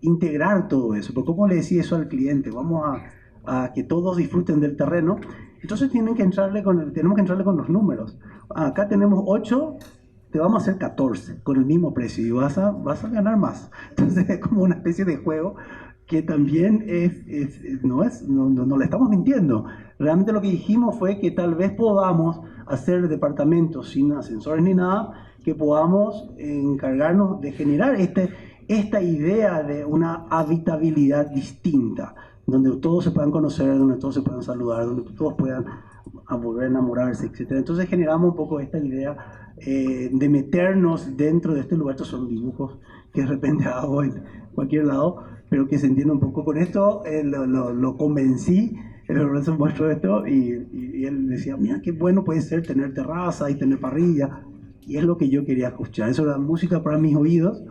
A: integrar todo eso. Pero ¿cómo le decía eso al cliente? Vamos a que todos disfruten del terreno. Entonces tenemos que entrarle con los números. Acá tenemos 8, te vamos a hacer 14 con el mismo precio y vas a ganar más. Entonces es como una especie de juego que también no le estamos mintiendo. Realmente lo que dijimos fue que tal vez podamos hacer departamentos sin ascensores ni nada, que podamos encargarnos de generar esta idea de una habitabilidad distinta, donde todos se puedan conocer, donde todos se puedan saludar, donde todos puedan volver a enamorarse, etcétera. Entonces generamos un poco esta idea de meternos dentro de este lugar. Estos son dibujos que de repente hago en cualquier lado, pero que se entiende un poco con esto. Lo convencí, por eso muestro esto, y él decía, mira, qué bueno puede ser tener terraza y tener parrilla, y es lo que yo quería escuchar. Eso era música para mis oídos.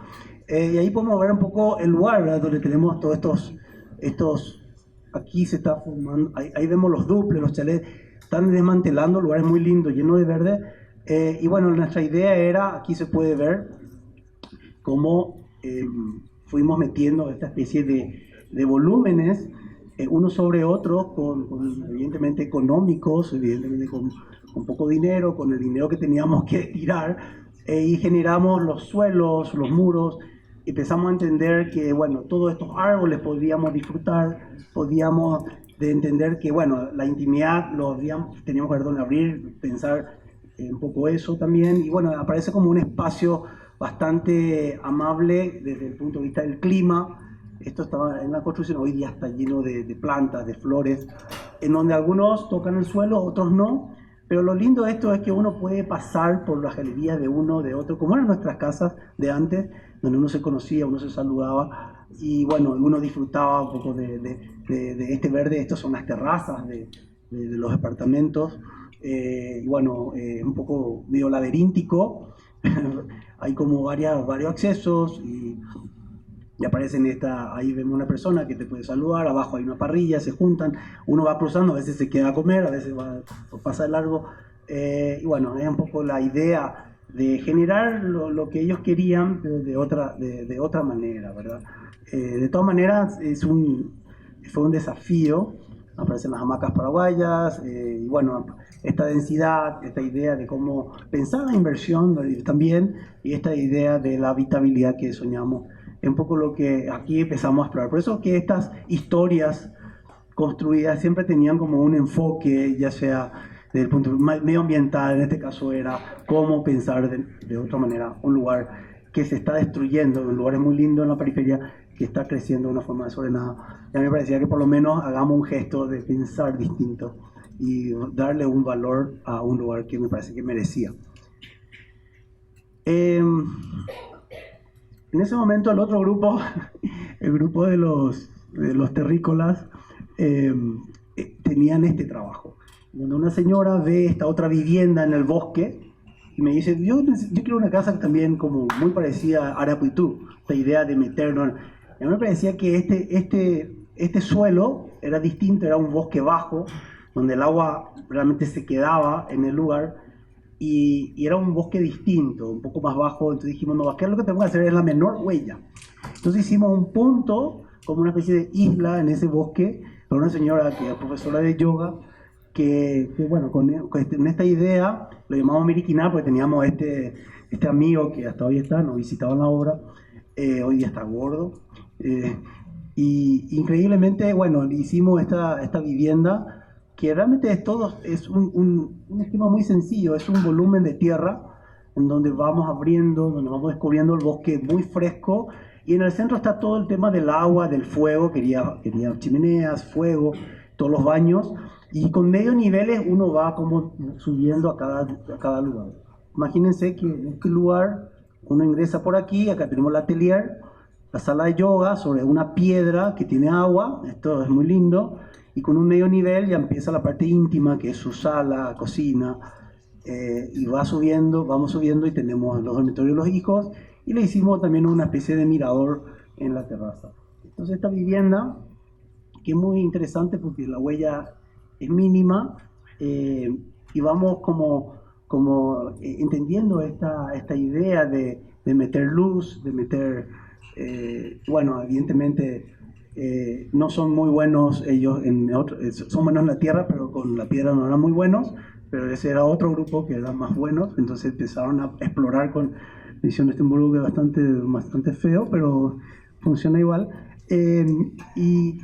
A: Y ahí podemos ver un poco el lugar, ¿verdad? Donde tenemos todos aquí se está formando, ahí vemos los duples, los chalets, están desmantelando lugares muy lindos, llenos de verde. Y bueno, nuestra idea era, aquí se puede ver cómo fuimos metiendo esta especie de volúmenes, unos sobre otros, evidentemente económicos, evidentemente con poco dinero, con el dinero que teníamos que tirar, y generamos los suelos, los muros. Empezamos a entender que, bueno, todos estos árboles podíamos disfrutar, podíamos de entender que, bueno, la intimidad teníamos que, perdón, abrir, pensar un poco eso también, y bueno, aparece como un espacio bastante amable desde el punto de vista del clima. Esto estaba en la construcción, hoy día está lleno de plantas, de flores, en donde algunos tocan el suelo, otros no, pero lo lindo de esto es que uno puede pasar por las galerías de uno, de otro, como eran nuestras casas de antes, donde uno se conocía, uno se saludaba, y bueno, uno disfrutaba un poco de este verde. Estas son las terrazas de los departamentos, y bueno, un poco medio laberíntico. Hay como varios accesos, y aparecen ahí vemos una persona que te puede saludar, abajo hay una parrilla, se juntan, uno va cruzando, a veces se queda a comer, a veces pasa de largo, y bueno, es un poco la idea de generar lo que ellos querían, pero de otra manera, ¿verdad? De todas maneras, fue un desafío. Aparecen las hamacas paraguayas, y bueno, esta densidad, esta idea de cómo pensar la inversión también, y esta idea de la habitabilidad que soñamos, es un poco lo que aquí empezamos a explorar. Por eso que estas historias construidas siempre tenían como un enfoque, ya sea desde el punto medioambiental, en este caso era cómo pensar de otra manera un lugar que se está destruyendo, un lugar muy lindo en la periferia que está creciendo de una forma desordenada. Y a mí me parecía que por lo menos hagamos un gesto de pensar distinto y darle un valor a un lugar que me parece que merecía. En ese momento el otro grupo, el grupo de los terrícolas, tenían este trabajo, donde una señora ve esta otra vivienda en el bosque, y me dice, yo quiero una casa también como muy parecida a Arapuitú, esta idea de meternos. A mí me parecía que este suelo era distinto, era un bosque bajo, donde el agua realmente se quedaba en el lugar, y era un bosque distinto, un poco más bajo. Entonces dijimos, no, acá lo que tenemos que hacer es la menor huella. Entonces hicimos un punto, como una especie de isla en ese bosque, con una señora que es profesora de yoga, que bueno, con esta idea lo llamamos Miriquiná, porque teníamos este amigo que hasta hoy está, nos visitaba en la obra, hoy día está gordo, y increíblemente, bueno, hicimos esta vivienda que realmente es un esquema muy sencillo, es un volumen de tierra en donde vamos abriendo, donde vamos descubriendo el bosque muy fresco, y en el centro está todo el tema del agua, del fuego, quería chimeneas, fuego, todos los baños, y con medios niveles uno va como subiendo a cada lugar. Imagínense que en este lugar uno ingresa por aquí, acá tenemos el atelier, la sala de yoga sobre una piedra que tiene agua, esto es muy lindo, y con un medio nivel ya empieza la parte íntima, que es su sala, cocina, y vamos subiendo y tenemos los dormitorios de los hijos, y le hicimos también una especie de mirador en la terraza. Entonces esta vivienda, que es muy interesante porque la huella es mínima, y vamos entendiendo esta idea de meter luz, de meter, bueno, evidentemente no son muy buenos ellos, son buenos en la tierra, pero con la piedra no eran muy buenos, pero ese era otro grupo que eran más buenos, entonces empezaron a explorar con edición de este muro que es bastante feo, pero funciona igual. Eh, y,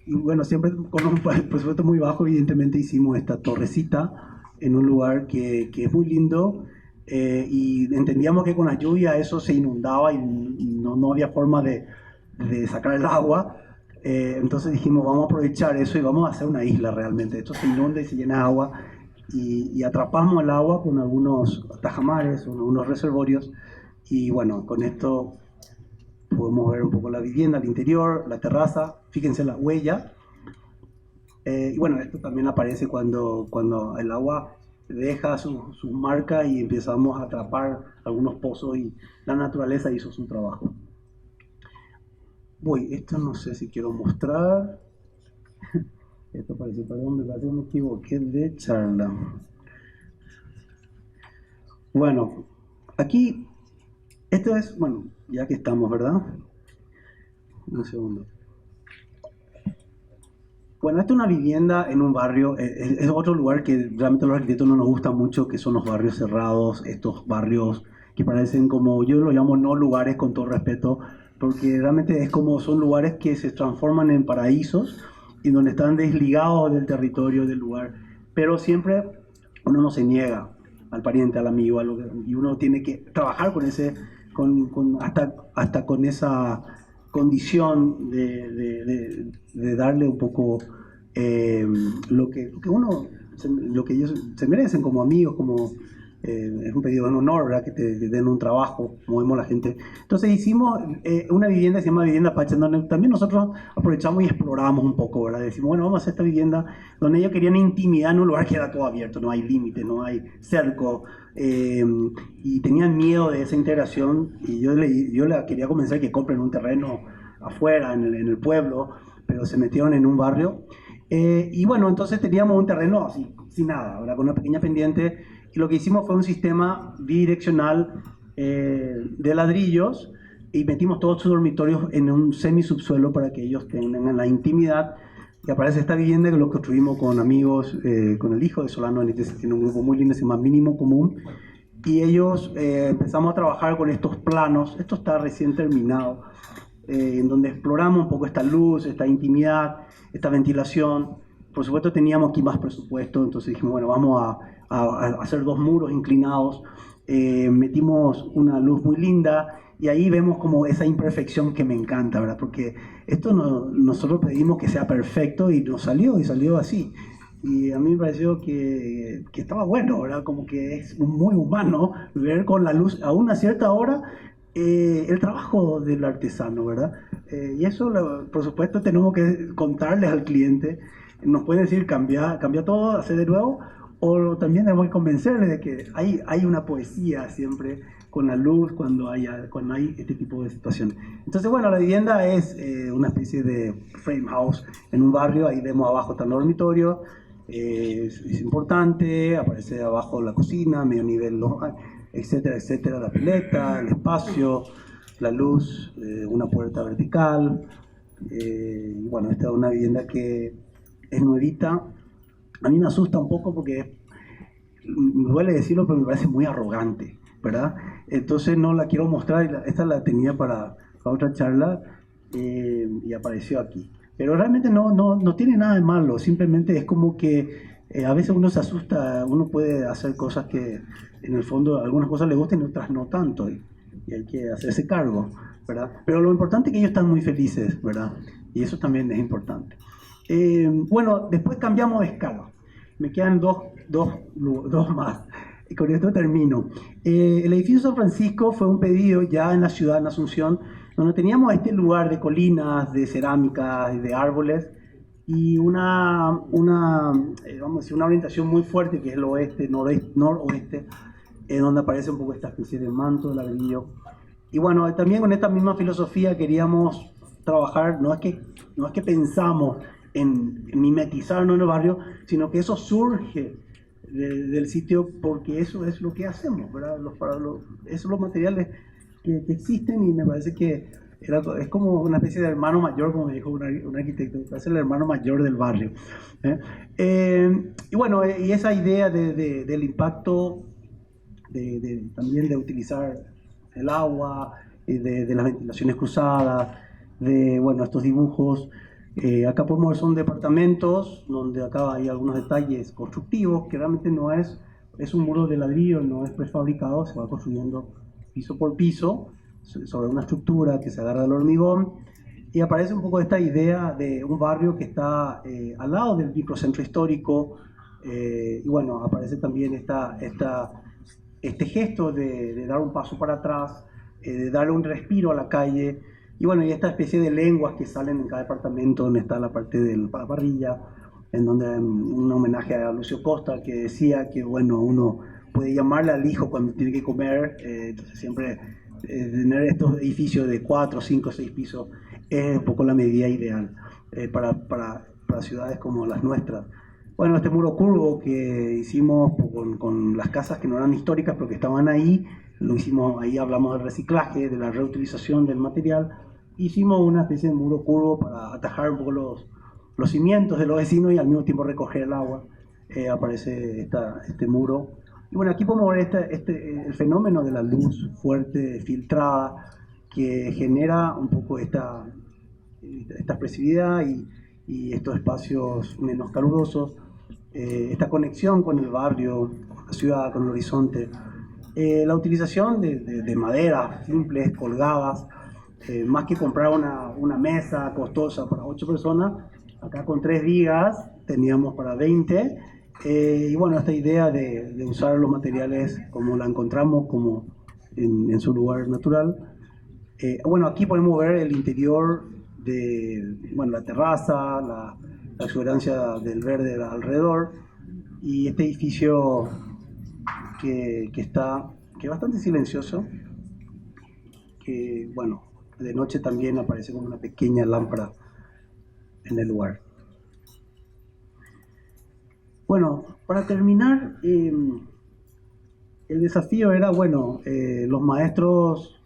A: y bueno, siempre con un presupuesto muy bajo, evidentemente hicimos esta torrecita en un lugar que es muy lindo, y entendíamos que con la lluvia eso se inundaba y no había forma de sacar el agua. Entonces dijimos, vamos a aprovechar eso y vamos a hacer una isla realmente. Esto se inunda y se llena de agua, y atrapamos el agua con algunos tajamares, unos reservorios, y bueno, con esto podemos ver un poco la vivienda, el interior, la terraza, fíjense la huella. Y bueno, esto también aparece cuando el agua deja su marca y empezamos a atrapar algunos pozos y la naturaleza hizo su trabajo. Esto no sé si quiero mostrar. Esto parece, perdón, me parece que me equivoqué de charla. Bueno, aquí, esto es, bueno, ya que estamos, ¿verdad? Un segundo. Bueno, esta es una vivienda en un barrio, es otro lugar que realmente a los arquitectos no nos gusta mucho, que son los barrios cerrados, estos barrios que parecen como, yo los llamo no lugares con todo respeto, porque realmente es como son lugares que se transforman en paraísos y donde están desligados del territorio, del lugar, pero siempre uno no se niega al pariente, al amigo, y uno tiene que trabajar con hasta con esa condición de darle un poco lo que ellos se merecen como amigos, es un pedido de honor, ¿verdad? Que te den un trabajo, como vemos la gente. Entonces hicimos una vivienda que se llama Vivienda Pacha, donde también nosotros aprovechamos y exploramos un poco, ¿verdad? Decimos, bueno, vamos a hacer esta vivienda donde ellos querían intimidad en un lugar que era todo abierto, no hay límites, no hay cerco, y tenían miedo de esa integración, y yo le quería convencer que compren un terreno afuera, en el pueblo, pero se metieron en un barrio. Y bueno, entonces teníamos un terreno así, sin nada, ¿verdad? Con una pequeña pendiente, y lo que hicimos fue un sistema bidireccional de ladrillos, y metimos todos sus dormitorios en un semisubsuelo para que ellos tengan la intimidad. Y aparece esta vivienda que lo construimos con amigos, con el hijo de Solano, tiene un grupo muy lindo, se llama Mínimo Común, y ellos empezamos a trabajar con estos planos, esto está recién terminado, en donde exploramos un poco esta luz, esta intimidad, esta ventilación. Por supuesto teníamos aquí más presupuesto, entonces dijimos, bueno, vamos a hacer dos muros inclinados, metimos una luz muy linda, y ahí vemos como esa imperfección que me encanta, ¿verdad? Porque esto nosotros pedimos que sea perfecto y y salió así. Y a mí me pareció que estaba bueno, ¿verdad? Como que es muy humano ver con la luz a una cierta hora el trabajo del artesano, ¿verdad? Y eso, por supuesto, tenemos que contarles al cliente. Nos pueden decir, cambia todo, hacer de nuevo, o también tenemos que convencerles de que hay una poesía siempre con la luz cuando hay este tipo de situaciones. Entonces, bueno, la vivienda es una especie de frame house en un barrio. Ahí vemos abajo está el dormitorio, es importante, aparece abajo la cocina, medio nivel, etcétera, etcétera, la pileta, el espacio, la luz, una puerta vertical. Y bueno, esta es una vivienda que es nuevita. A mí me asusta un poco porque me duele decirlo, pero me parece muy arrogante, ¿verdad? Entonces no la quiero mostrar. Esta la tenía para otra charla y apareció aquí. Pero realmente no tiene nada de malo, simplemente es como que a veces uno se asusta, uno puede hacer cosas que en el fondo algunas cosas le gustan y otras no tanto, y hay que hacerse cargo, ¿verdad? Pero lo importante es que ellos están muy felices, ¿verdad? Y eso también es importante. Bueno, después cambiamos de escala. Me quedan dos más. Y con esto termino. El edificio San Francisco fue un pedido ya en la ciudad, en Asunción, donde teníamos este lugar de colinas, de cerámica y de árboles, y vamos a decir, una orientación muy fuerte que es el oeste, noroeste, donde aparece un poco esta especie de manto de ladrillo. Y bueno, también con esta misma filosofía queríamos trabajar, no es que pensamos en mimetizarnos en el barrio, sino que eso surge del sitio porque eso es lo que hacemos, ¿verdad? Esos son los materiales que existen, y me parece que es como una especie de hermano mayor, como me dijo un arquitecto, es el hermano mayor del barrio. ¿Eh? Y bueno, y esa idea del impacto también de utilizar el agua, de las ventilaciones cruzadas, de bueno, estos dibujos. Acá podemos ver son departamentos donde acá hay algunos detalles constructivos que realmente es un muro de ladrillo, no es prefabricado, se va construyendo piso por piso sobre una estructura que se agarra del hormigón, y aparece un poco esta idea de un barrio que está al lado del microcentro histórico. Y bueno, aparece también este gesto de dar un paso para atrás, de darle un respiro a la calle, y bueno, y esta especie de lenguas que salen en cada departamento, donde está la parte de la parrilla, en donde un homenaje a Lucio Costa, que decía que bueno, uno puede llamarle al hijo cuando tiene que comer. Entonces siempre tener estos edificios de 4, 5, 6 pisos es un poco la medida ideal para ciudades como las nuestras. Bueno, este muro curvo que hicimos con las casas que no eran históricas pero que estaban ahí, lo hicimos, ahí hablamos del reciclaje, de la reutilización del material. Hicimos una especie de muro curvo para atajar un poco los cimientos de los vecinos y al mismo tiempo recoger el agua. Aparece este muro. Y bueno, aquí podemos ver el fenómeno de la luz fuerte, filtrada, que genera un poco esta expresividad y estos espacios menos calurosos, esta conexión con el barrio, con la ciudad, con el horizonte. La utilización de maderas simples, colgadas, más que comprar una mesa costosa para 8 personas, acá con 3 vigas teníamos para 20. Y bueno, esta idea de usar los materiales como la encontramos, como en su lugar natural. Bueno, aquí podemos ver el interior de bueno, la terraza, la exuberancia del verde alrededor, y este edificio que es bastante silencioso, que bueno, de noche también aparece como una pequeña lámpara en el lugar. Bueno, para terminar, el desafío era, bueno, los maestros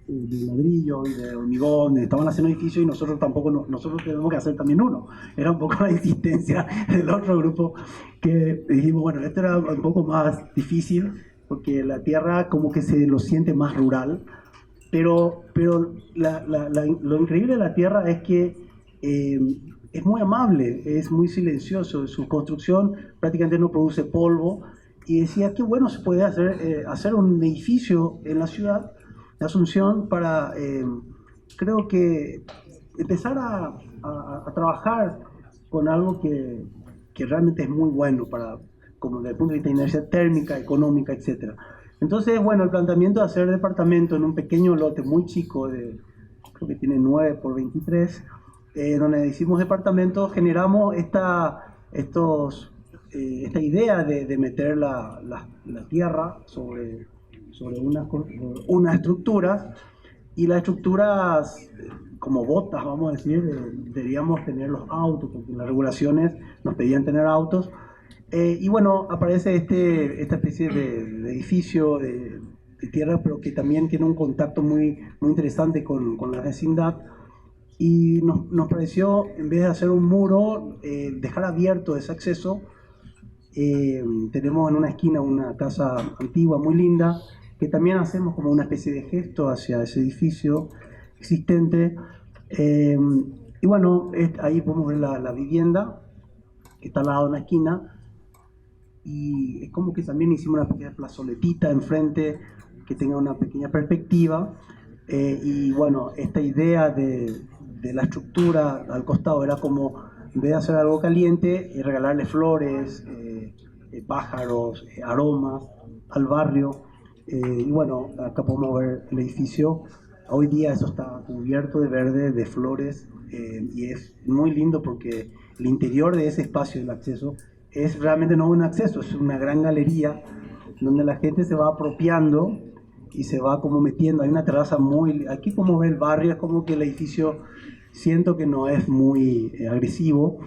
A: de ladrillo y de hormigón estaban haciendo edificios y nosotros nosotros tenemos que hacer también uno. Era un poco la insistencia del otro grupo, que dijimos, bueno, esto era un poco más difícil porque la tierra como que se lo siente más rural, pero lo increíble de la tierra es que es muy amable, es muy silencioso, su construcción prácticamente no produce polvo, y decía que bueno, se puede hacer un edificio en la ciudad de Asunción para, creo que, empezar a trabajar con algo que realmente es muy bueno como desde el punto de vista de inercia térmica, económica, etc. Entonces, bueno, el planteamiento de hacer departamento en un pequeño lote muy chico, creo que tiene 9 por 23, donde hicimos departamentos, generamos esta idea de meter la tierra sobre unas estructuras, y las estructuras como botas, vamos a decir, deberíamos tener los autos, porque las regulaciones nos pedían tener autos. Y bueno, aparece esta especie de edificio de tierra, pero que también tiene un contacto muy interesante con la vecindad. Y nos pareció, en vez de hacer un muro, dejar abierto ese acceso. Tenemos en una esquina una casa antigua muy linda, que también hacemos como una especie de gesto hacia ese edificio existente. Y bueno, ahí podemos ver la vivienda, que está al lado de una esquina, y es como que también hicimos una pequeña plazoletita enfrente que tenga una pequeña perspectiva. Y bueno, esta idea de la estructura al costado era como, en vez de hacer algo caliente, regalarle flores, pájaros, aromas al barrio. Y bueno, acá podemos ver el edificio. Hoy día eso está cubierto de verde, de flores, y es muy lindo porque el interior de ese espacio del acceso es realmente no un acceso, es una gran galería donde la gente se va apropiando y se va como metiendo. Hay una terraza muy... Aquí como ve el barrio, es como que el edificio siento que no es muy agresivo.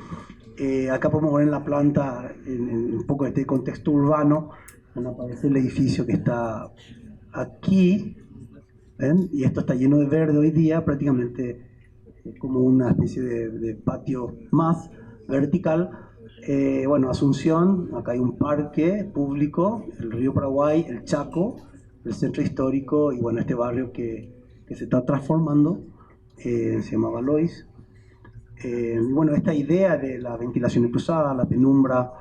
A: Acá podemos ver en la planta, en un poco de este contexto urbano, donde aparece el edificio que está aquí, ¿ven? Y esto está lleno de verde hoy día, prácticamente como una especie de patio más vertical. Bueno, Asunción, acá hay un parque público, el río Paraguay, el Chaco, el centro histórico, y bueno, este barrio que se está transformando, se llama Valois. Bueno, esta idea de la ventilación cruzada, la penumbra,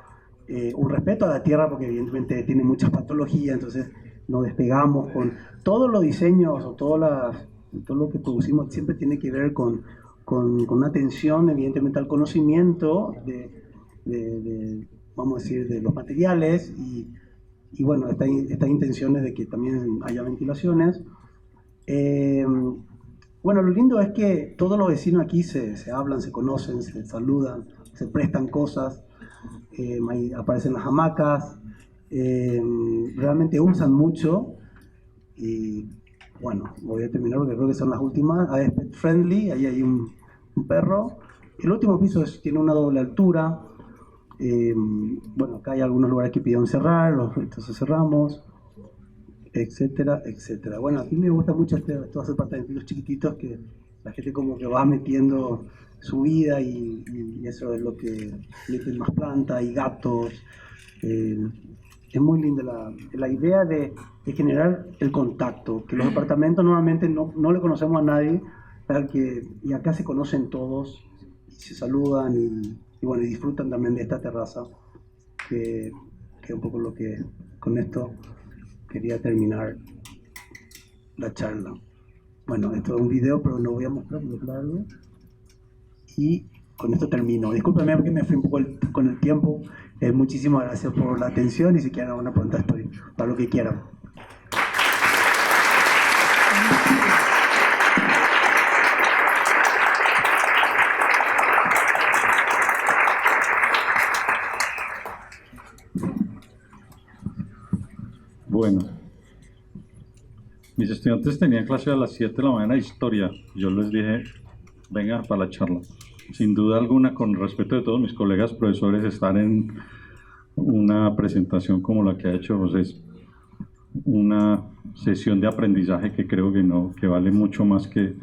A: un respeto a la tierra, porque evidentemente tiene muchas patologías, entonces nos despegamos con todos los diseños o todo lo que producimos, siempre tiene que ver con una atención evidentemente al conocimiento vamos a decir, de los materiales, y bueno, estas intenciones de que también haya ventilaciones. Bueno, lo lindo es que todos los vecinos aquí se hablan, se conocen, se saludan, se prestan cosas, ahí aparecen las hamacas, realmente usan mucho. Y bueno, voy a terminar porque creo que son las últimas. Ahí es pet friendly, ahí hay un perro. El último piso tiene una doble altura. Bueno, acá hay algunos lugares que pidieron cerrar, entonces cerramos, etcétera, etcétera. Bueno, aquí me gusta mucho estos apartamentos chiquititos que la gente como que va metiendo su vida, y eso es lo que meten más plantas y gatos. Es muy linda la idea de generar el contacto, que los departamentos normalmente no le conocemos a nadie, y acá se conocen todos, y se saludan, y bueno, y disfrutan también de esta terraza, que es un poco lo que con esto quería terminar la charla. Bueno, esto es un video, pero no voy a mostrar porque es largo. Y con esto termino. Discúlpeme porque me fui un poco con el tiempo. Muchísimas gracias por la atención, y si quieren alguna pregunta estoy para lo que quieran.
B: Bueno, mis estudiantes tenían clase a las 7 de la mañana de historia. Yo les dije, venga para la charla. Sin duda alguna, con respeto de todos mis colegas profesores, estar en una presentación como la que ha hecho José es una sesión de aprendizaje que creo que vale mucho más que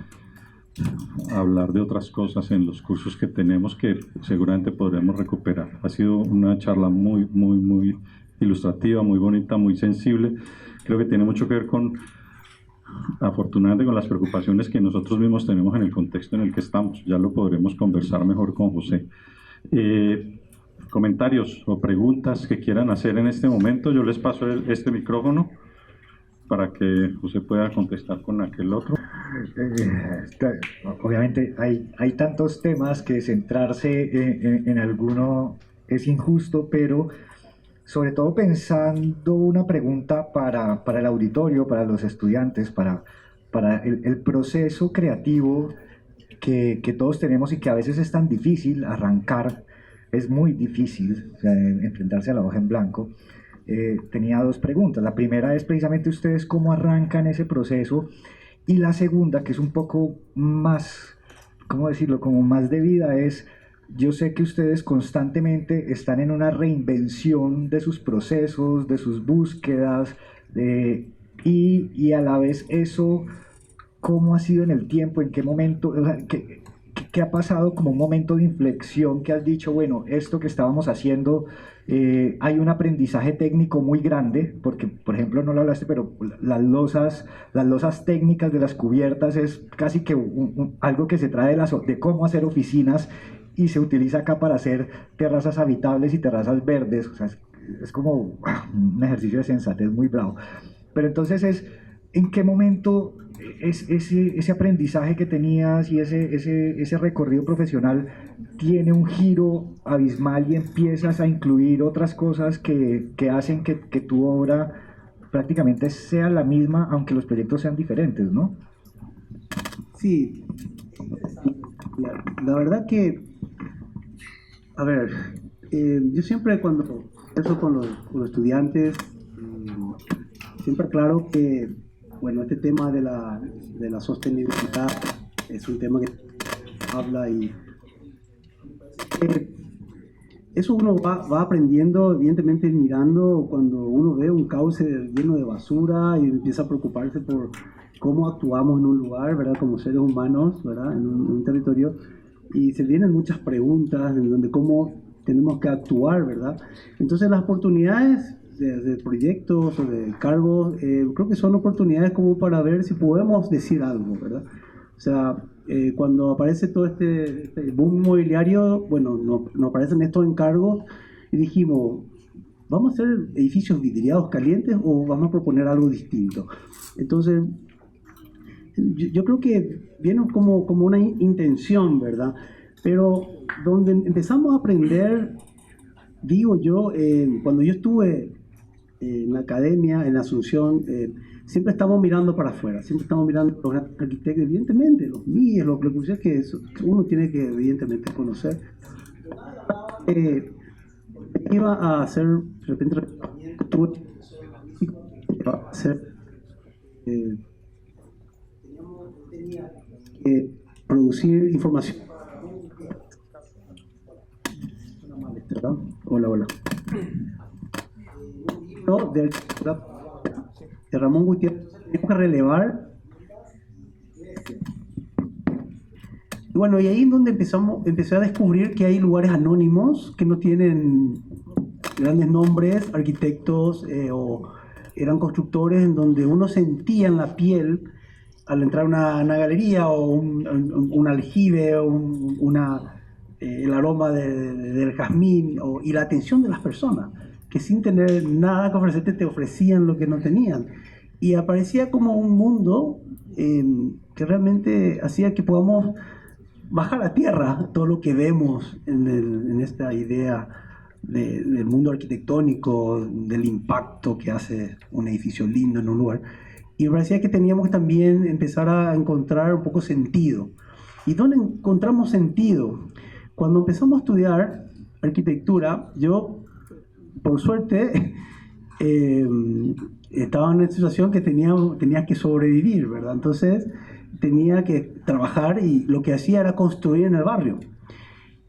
B: hablar de otras cosas en los cursos que tenemos, que seguramente podremos recuperar. Ha sido una charla muy, muy, muy ilustrativa, muy bonita, muy sensible. Creo que tiene mucho que ver afortunadamente, con las preocupaciones que nosotros mismos tenemos en el contexto en el que estamos. Ya lo podremos conversar mejor con José. Comentarios o preguntas que quieran hacer en este momento, yo les paso este micrófono para que José pueda contestar con aquel otro.
C: Obviamente hay tantos temas que centrarse en alguno es injusto, pero sobre todo pensando una pregunta para el auditorio, para los estudiantes, para el proceso creativo que todos tenemos y que a veces es tan difícil arrancar es muy difícil, o sea, enfrentarse a la hoja en blanco. Tenía dos preguntas. La primera es precisamente ustedes cómo arrancan ese proceso, y la segunda, que es un poco más, ¿cómo decirlo?, como más de vida, es, yo sé que ustedes constantemente están en una reinvención de sus procesos, de sus búsquedas, y a la vez eso, ¿cómo ha sido en el tiempo? ¿En qué momento? O sea, ¿qué ha pasado como un momento de inflexión que has dicho, bueno, esto que estábamos haciendo, hay un aprendizaje técnico muy grande, porque, por ejemplo, no lo hablaste, pero las losas técnicas de las cubiertas es casi que algo que se trae de cómo hacer oficinas y se utiliza acá para hacer terrazas habitables y terrazas verdes, o sea, es como un ejercicio de sensatez muy bravo. Pero entonces ¿en qué momento ese aprendizaje que tenías y ese recorrido profesional tiene un giro abismal y empiezas a incluir otras cosas que hacen que tu obra prácticamente sea la misma, aunque los proyectos sean diferentes, ¿no?
A: Sí, la verdad que, a ver, yo siempre cuando eso con los estudiantes, siempre aclaro que, bueno, este tema de la sostenibilidad es un tema que habla y eso uno va aprendiendo, evidentemente mirando cuando uno ve un cauce lleno de basura y empieza a preocuparse por cómo actuamos en un lugar, ¿verdad? Como seres humanos, ¿verdad? En un territorio, y se vienen muchas preguntas en donde cómo tenemos que actuar, ¿verdad? Entonces las oportunidades de proyectos o de cargos, creo que son oportunidades como para ver si podemos decir algo, ¿verdad? O sea, cuando aparece todo este boom inmobiliario, bueno, nos aparecen estos encargos y dijimos, ¿vamos a hacer edificios vidriados calientes o vamos a proponer algo distinto? Entonces, yo creo que viene como una intención, ¿verdad? Pero donde empezamos a aprender, digo yo, cuando yo estuve en la academia, en la Asunción, siempre estamos mirando para afuera, siempre estamos mirando a los arquitectos, evidentemente, los míos, lo que que uno tiene que evidentemente conocer. Iba a hacer, de repente, iba a hacer, tenía que producir información. Hola, hola. De Ramón Gutiérrez, tenemos que relevar. Y bueno, y ahí es donde empecé a descubrir que hay lugares anónimos que no tienen grandes nombres, arquitectos o eran constructores, en donde uno sentía en la piel al entrar a una galería o un aljibe o el aroma del jazmín y la atención de las personas, que sin tener nada que ofrecerte te ofrecían lo que no tenían. Y aparecía como un mundo que realmente hacía que podamos bajar a tierra todo lo que vemos en esta idea del mundo arquitectónico, del impacto que hace un edificio lindo en un lugar. Y me parecía que teníamos que también empezar a encontrar un poco sentido. ¿Y dónde encontramos sentido? Cuando empezamos a estudiar arquitectura, yo, por suerte, estaba en una situación que tenía que sobrevivir, ¿verdad? Entonces tenía que trabajar y lo que hacía era construir en el barrio.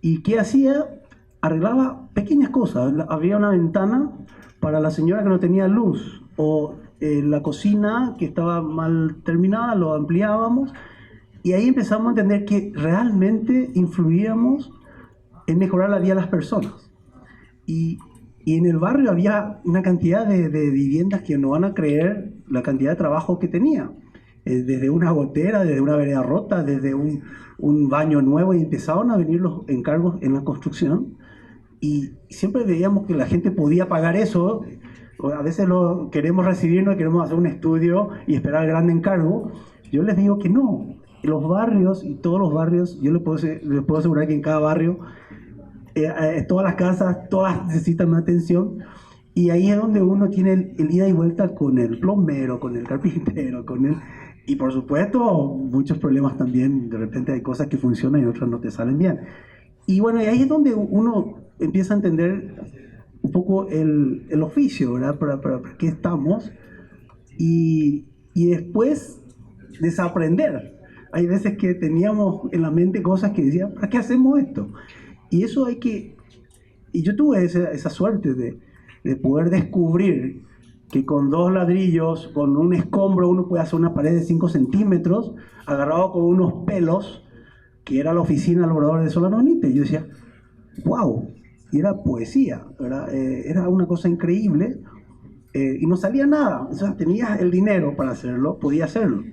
A: ¿Y qué hacía? Arreglaba pequeñas cosas. Había una ventana para la señora que no tenía luz, o la cocina que estaba mal terminada, lo ampliábamos, y ahí empezamos a entender que realmente influíamos en mejorar la vida de las personas. Y en el barrio había una cantidad de viviendas que no van a creer la cantidad de trabajo que tenía. Desde una gotera, desde una vereda rota, desde un baño nuevo, y empezaron a venir los encargos en la construcción. Y siempre veíamos que la gente podía pagar eso. A veces lo queremos recibir, no queremos hacer un estudio y esperar el gran encargo. Yo les digo que no. Los barrios, y todos los barrios, yo les puedo asegurar que en cada barrio, todas las casas, todas necesitan una atención. Y ahí es donde uno tiene el ida y vuelta con el plomero, con el carpintero, y por supuesto muchos problemas también. De repente hay cosas que funcionan y otras no te salen bien. Y bueno, y ahí es donde uno empieza a entender un poco el oficio, ¿verdad? ¿Para qué estamos? Y después desaprender. Hay veces que teníamos en la mente cosas que decían, ¿para qué hacemos esto? Y eso hay que... Y yo tuve esa suerte de poder descubrir que con 2 ladrillos, con un escombro, uno puede hacer una pared de 5 centímetros, agarrado con unos pelos, que era la oficina del obrador de Solanonite. Y yo decía, wow, y era poesía, ¿verdad? Era una cosa increíble, y no salía nada. O sea, tenías el dinero para hacerlo, podía hacerlo.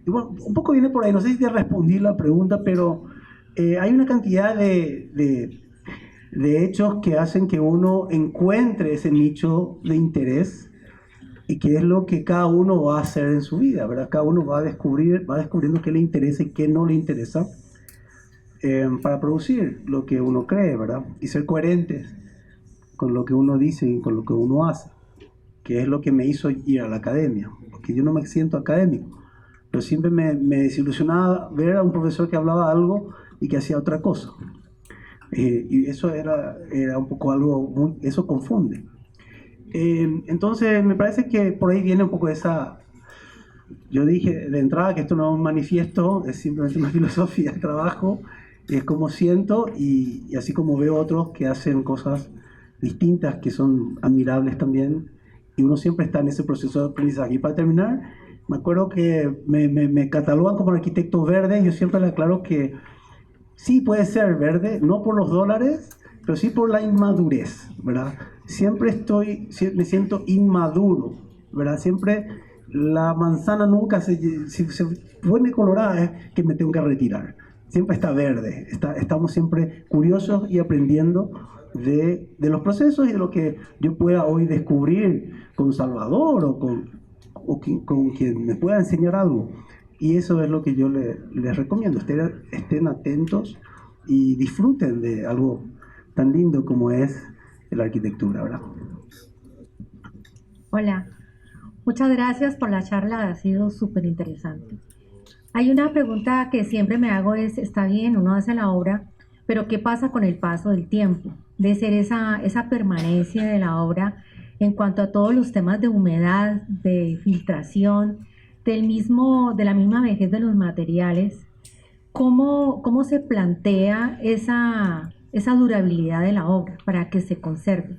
A: Y bueno, un poco viene por ahí, no sé si te respondí la pregunta, pero hay una cantidad de hechos que hacen que uno encuentre ese nicho de interés y que es lo que cada uno va a hacer en su vida, ¿verdad? Cada uno va descubriendo qué le interesa y qué no le interesa, para producir lo que uno cree, ¿verdad? Y ser coherentes con lo que uno dice y con lo que uno hace, que es lo que me hizo ir a la academia, porque yo no me siento académico, pero siempre me desilusionaba ver a un profesor que hablaba algo y que hacía otra cosa. Y eso era un poco algo, eso confunde. Entonces me parece que por ahí viene un poco esa... Yo dije de entrada que esto no es un manifiesto, es simplemente una filosofía de trabajo, es como siento y así como veo otros que hacen cosas distintas que son admirables también, y uno siempre está en ese proceso de aprendizaje. Y para terminar, me acuerdo que me catalogan como arquitecto verde, y yo siempre le aclaro que sí puede ser verde, no por los dólares, pero sí por la inmadurez, ¿verdad? Me siento inmaduro, ¿verdad? Siempre la manzana nunca si se pone colorada es que me tengo que retirar. Siempre está verde, estamos siempre curiosos y aprendiendo de los procesos y de lo que yo pueda hoy descubrir con Salvador con quien me pueda enseñar algo. Y eso es lo que yo les recomiendo, estén atentos y disfruten de algo tan lindo como es la arquitectura, ¿verdad?
D: Hola, muchas gracias por la charla, ha sido súper interesante. Hay una pregunta que siempre me hago es, está bien, uno hace la obra, pero ¿qué pasa con el paso del tiempo? De ser esa permanencia de la obra en cuanto a todos los temas de humedad, de filtración, de la misma vejez de los materiales. ¿Cómo se plantea esa durabilidad de la obra para que se conserve?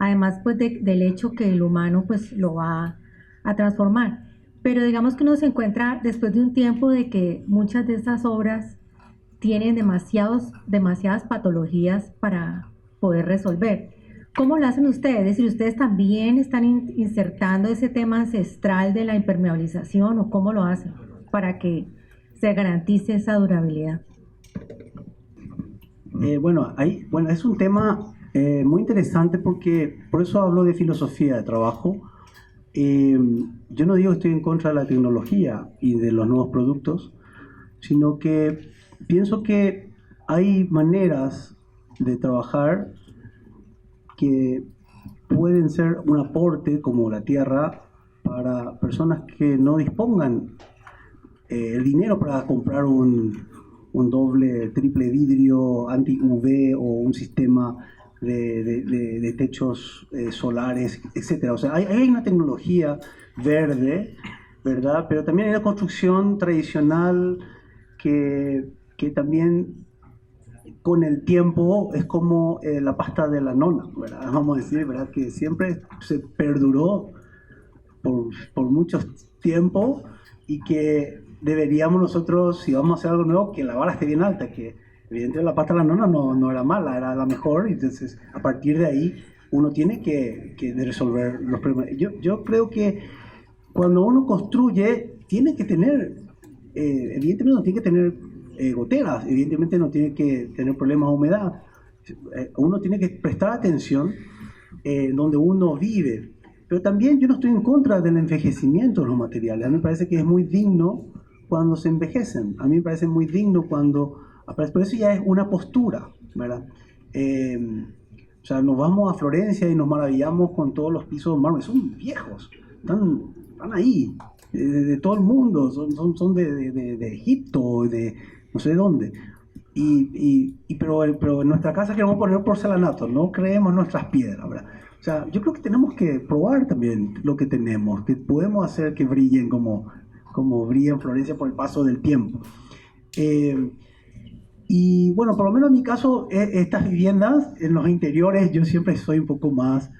D: Además, pues del hecho que el humano pues lo va a transformar. Pero digamos que uno se encuentra después de un tiempo de que muchas de estas obras tienen demasiadas patologías para poder resolver. ¿Cómo lo hacen ustedes? Es decir, ¿ustedes también están insertando ese tema ancestral de la impermeabilización o cómo lo hacen para que se garantice esa durabilidad?
A: Bueno, es un tema muy interesante porque por eso hablo de filosofía de trabajo. Yo no digo que estoy en contra de la tecnología y de los nuevos productos, sino que pienso que hay maneras de trabajar que pueden ser un aporte como la tierra para personas que no dispongan el dinero para comprar un doble, triple vidrio anti-UV o un sistema de techos solares, etcétera. O sea, hay una tecnología verde, ¿verdad? Pero también hay una construcción tradicional que también con el tiempo es como la pasta de la nona, ¿verdad? Vamos a decir, ¿verdad? Que siempre se perduró por mucho tiempo y que deberíamos nosotros, si vamos a hacer algo nuevo, que la vara esté bien alta, que evidentemente la pasta de la nona no era mala, era la mejor, y entonces a partir de ahí uno tiene que resolver los problemas. Yo creo que cuando uno construye, tiene que tener, evidentemente no tiene que tener goteras, evidentemente no tiene que tener problemas de humedad, uno tiene que prestar atención donde uno vive. Pero también yo no estoy en contra del envejecimiento de los materiales. A mí me parece que es muy digno cuando se envejecen. A mí me parece muy digno cuando... Por eso ya es una postura, ¿verdad? O sea, nos vamos a Florencia y nos maravillamos con todos los pisos de mármol. Son viejos, están ahí, de todo el mundo. Son de Egipto, de no sé dónde. pero en nuestra casa queremos poner porcelanato, no creemos nuestras piedras, ¿verdad? O sea, yo creo que tenemos que probar también lo que tenemos, que podemos hacer que brillen como brilla en Florencia por el paso del tiempo. Y bueno, por lo menos en mi caso, estas viviendas en los interiores, yo siempre soy un poco más,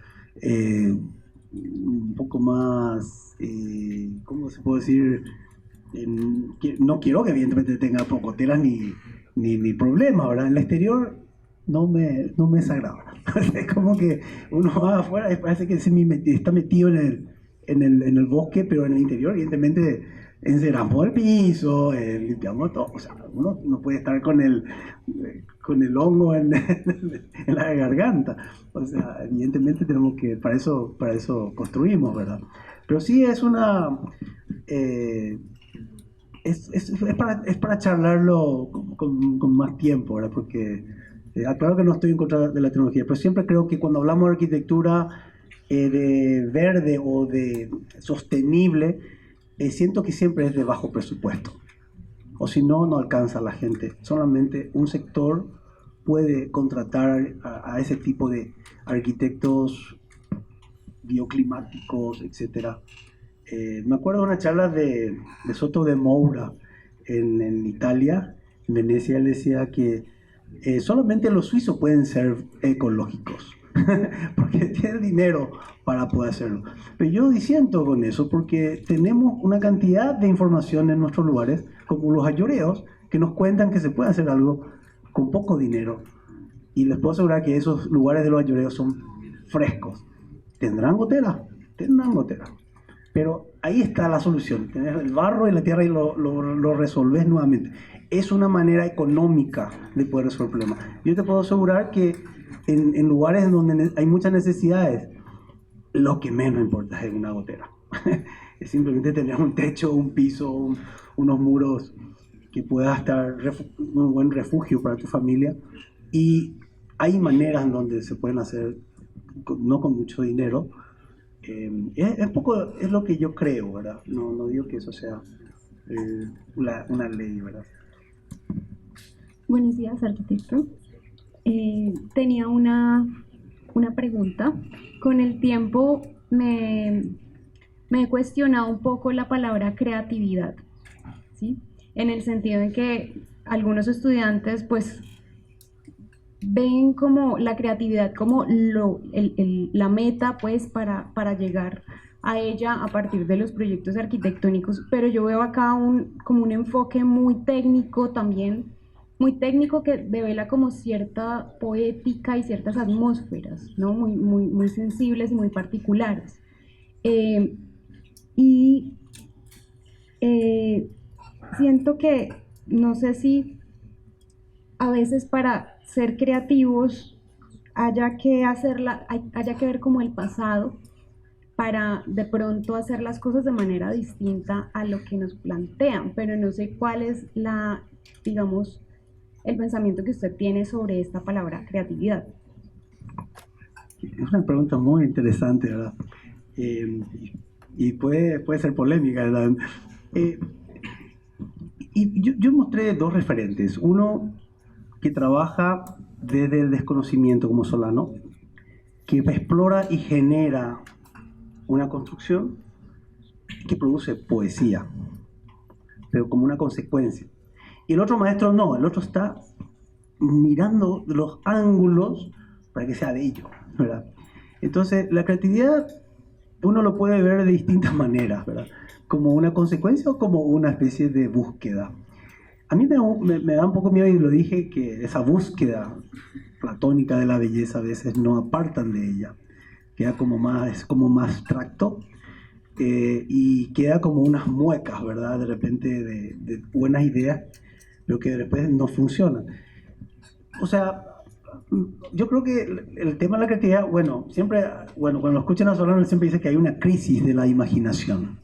A: ¿cómo se puede decir? No quiero que evidentemente tenga pocoteras ni problemas, ¿verdad? En el exterior no me desagrada. Es como que uno va afuera y parece que está metido en el bosque, pero en el interior evidentemente enceramos el piso, limpiamos todo. O sea, uno no puede estar con el hongo en la garganta. O sea, evidentemente tenemos que, para eso construimos, ¿verdad? Pero sí es una... es para charlarlo con más tiempo, ¿verdad? Porque claro que no estoy en contra de la tecnología, pero siempre creo que cuando hablamos de arquitectura de verde o de sostenible, siento que siempre es de bajo presupuesto. O si no, no alcanza a la gente. Solamente un sector puede contratar a ese tipo de arquitectos bioclimáticos, etcétera. Me acuerdo de una charla de Soto de Moura en Italia, en Venecia. Él decía que solamente los suizos pueden ser ecológicos, porque tienen dinero para poder hacerlo. Pero yo disiento con eso, porque tenemos una cantidad de información en nuestros lugares, como los ayoreos, que nos cuentan que se puede hacer algo con poco dinero. Y les puedo asegurar que esos lugares de los ayoreos son frescos. ¿Tendrán goteras? Tendrán goteras. Pero ahí está la solución, tener el barro y la tierra y lo resolves nuevamente. Es una manera económica de poder resolver el problema. Yo te puedo asegurar que en lugares donde hay muchas necesidades, lo que menos importa es una gotera. Es simplemente tener un techo, un piso, unos muros que pueda estar un buen refugio para tu familia. Y hay maneras en donde se pueden hacer, no con mucho dinero. Es lo que yo creo, ¿verdad? No digo que eso sea una ley, ¿verdad?
E: Buenos días, arquitecto. Tenía una pregunta. Con el tiempo me he cuestionado un poco la palabra creatividad, ¿sí? En el sentido de que algunos estudiantes pues ven como la creatividad como la meta pues para llegar a ella a partir de los proyectos arquitectónicos, pero yo veo acá como un enfoque muy técnico también, muy técnico, que devela como cierta poética y ciertas atmósferas, ¿no? Muy sensibles y muy particulares. Siento que, no sé si a veces para ser creativos haya que ver como el pasado para de pronto hacer las cosas de manera distinta a lo que nos plantean, pero no sé cuál es digamos, el pensamiento que usted tiene sobre esta palabra creatividad.
A: Es una pregunta muy interesante, ¿verdad? Y puede ser polémica, ¿verdad? Y yo mostré dos referentes. Uno que trabaja desde el desconocimiento como Solano, que explora y genera una construcción que produce poesía, pero como una consecuencia. Y el otro maestro no, el otro está mirando los ángulos para que sea bello, ¿verdad? Entonces, la creatividad uno lo puede ver de distintas maneras, ¿verdad? Como una consecuencia o como una especie de búsqueda. A mí me da un poco miedo, y lo dije, que esa búsqueda platónica de la belleza a veces no apartan de ella. Queda es como más abstracto y queda como unas muecas, ¿verdad? De repente de buenas ideas, pero que después no funcionan. O sea, yo creo que el tema de la creatividad, cuando lo escuchan a Solano, él siempre dice que hay una crisis de la imaginación.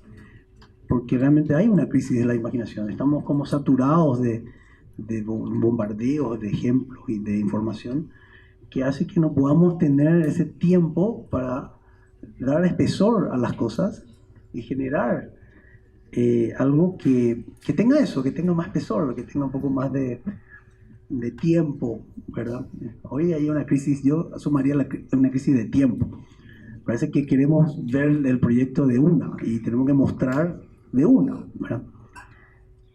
A: Porque realmente hay una crisis de la imaginación. Estamos como saturados de bombardeos, de ejemplos y de información que hace que no podamos tener ese tiempo para dar espesor a las cosas y generar algo que tenga eso, que tenga más espesor, que tenga un poco más de de tiempo, ¿verdad? Hoy hay una crisis, yo sumaría una crisis de tiempo. Parece que queremos ver el proyecto de una y tenemos que mostrar de una, ¿verdad?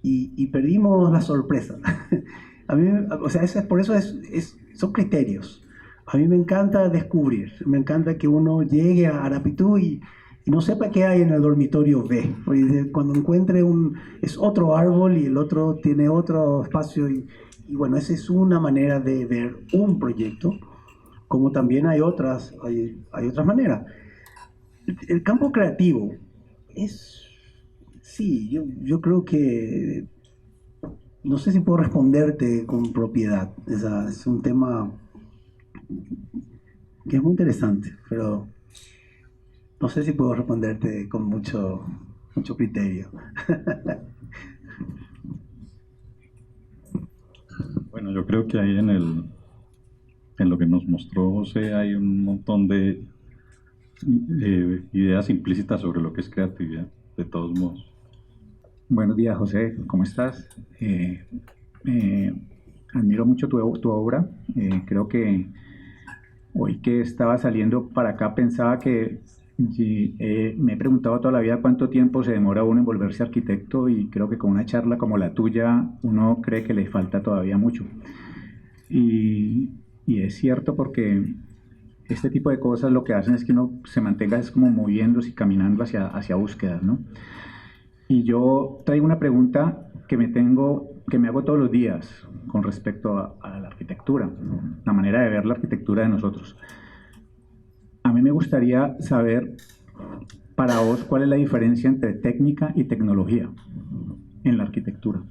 A: Y perdimos la sorpresa. A mí, o sea, por eso son criterios. A mí me encanta descubrir, me encanta que uno llegue a Arapitú y no sepa qué hay en el dormitorio B. Cuando encuentre es otro árbol y el otro tiene otro espacio y bueno, esa es una manera de ver un proyecto, como también hay otras maneras. El campo creativo sí, yo creo que, no sé si puedo responderte con propiedad, es un tema que es muy interesante, pero no sé si puedo responderte con mucho criterio.
B: Bueno, yo creo que ahí en lo que nos mostró José hay un montón de ideas implícitas sobre lo que es creatividad, de todos modos.
F: Buenos días, José, ¿cómo estás? Admiro mucho tu obra. Creo que hoy que estaba saliendo para acá pensaba que me he preguntado toda la vida cuánto tiempo se demora uno en volverse arquitecto y creo que con una charla como la tuya uno cree que le falta todavía mucho. Y es cierto porque este tipo de cosas lo que hacen es que uno se mantenga es como moviéndose y caminando hacia búsquedas, ¿no? Y yo traigo una pregunta que me hago todos los días con respecto a la arquitectura, la manera de ver la arquitectura de nosotros. A mí me gustaría saber, para vos, cuál es la diferencia entre técnica y tecnología en la arquitectura.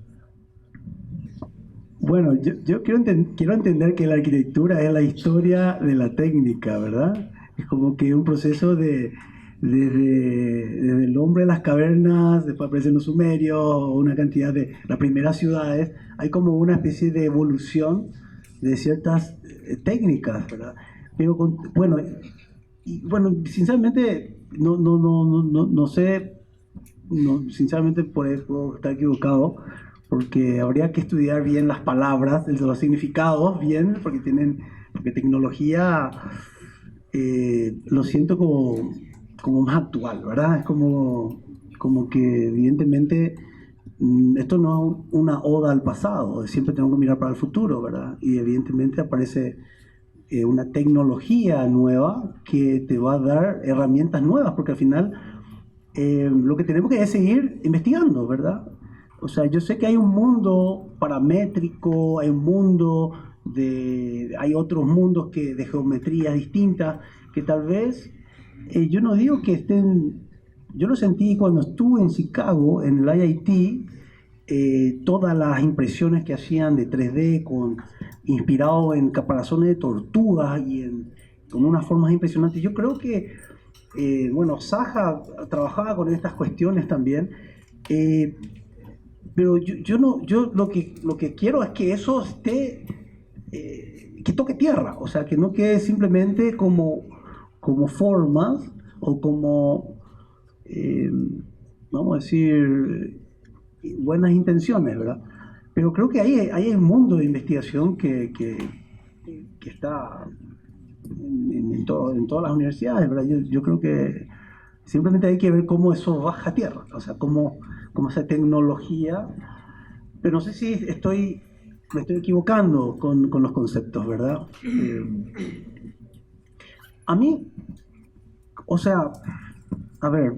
A: Bueno, yo quiero entender que la arquitectura es la historia de la técnica, ¿verdad? Es como que un proceso desde el hombre de las cavernas, después aparecen los sumerios, una cantidad de las primeras ciudades, hay como una especie de evolución de ciertas técnicas, ¿verdad? Pero bueno, sinceramente no sé, sinceramente puedo estar equivocado, porque habría que estudiar bien las palabras, los significados bien, porque tecnología lo siento como más actual, ¿verdad? Es como que evidentemente esto no es una oda al pasado, siempre tenemos que mirar para el futuro, ¿verdad? Y evidentemente aparece una tecnología nueva que te va a dar herramientas nuevas, porque al final lo que tenemos que es seguir investigando, ¿verdad? O sea, yo sé que hay un mundo paramétrico, hay un mundo hay otros mundos de geometrías distintas que tal vez, yo no digo que yo lo sentí cuando estuve en Chicago, en el IIT, todas las impresiones que hacían de 3D inspirado en caparazones de tortugas con unas formas impresionantes. Yo creo que, bueno, Zaha trabajaba con estas cuestiones también, pero yo lo que quiero es que eso esté, que toque tierra, o sea, que no quede simplemente como formas o como, vamos a decir, buenas intenciones, ¿verdad? Pero creo que ahí hay un mundo de investigación que está en todas las universidades, ¿verdad? Yo creo que simplemente hay que ver cómo eso baja a tierra, o sea, cómo esa tecnología, pero no sé si me estoy equivocando con los conceptos, ¿verdad? A mí, o sea, a ver,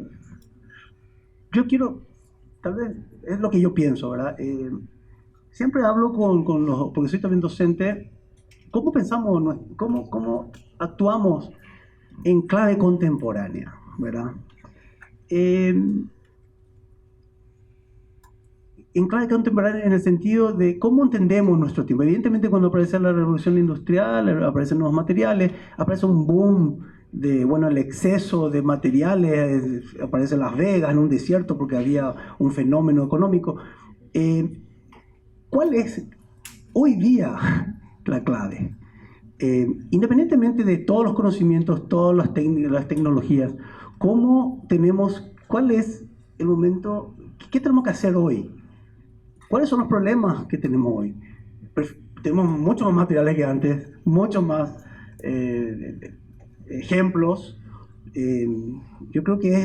A: yo quiero, tal vez es lo que yo pienso, ¿verdad? Siempre hablo porque soy también docente, ¿cómo pensamos, cómo actuamos en clave contemporánea, ¿verdad? En clave contemporánea en el sentido de cómo entendemos nuestro tiempo. Evidentemente cuando aparece la revolución industrial, aparecen nuevos materiales, aparece un boom el exceso de materiales, aparece Las Vegas en un desierto porque había un fenómeno económico. ¿Cuál es hoy día la clave? Independientemente de todos los conocimientos, todas las tecnologías, ¿cuál es el momento, qué tenemos que hacer hoy? ¿Cuáles son los problemas que tenemos hoy? tenemos muchos más materiales que antes, muchos más ejemplos. Yo creo que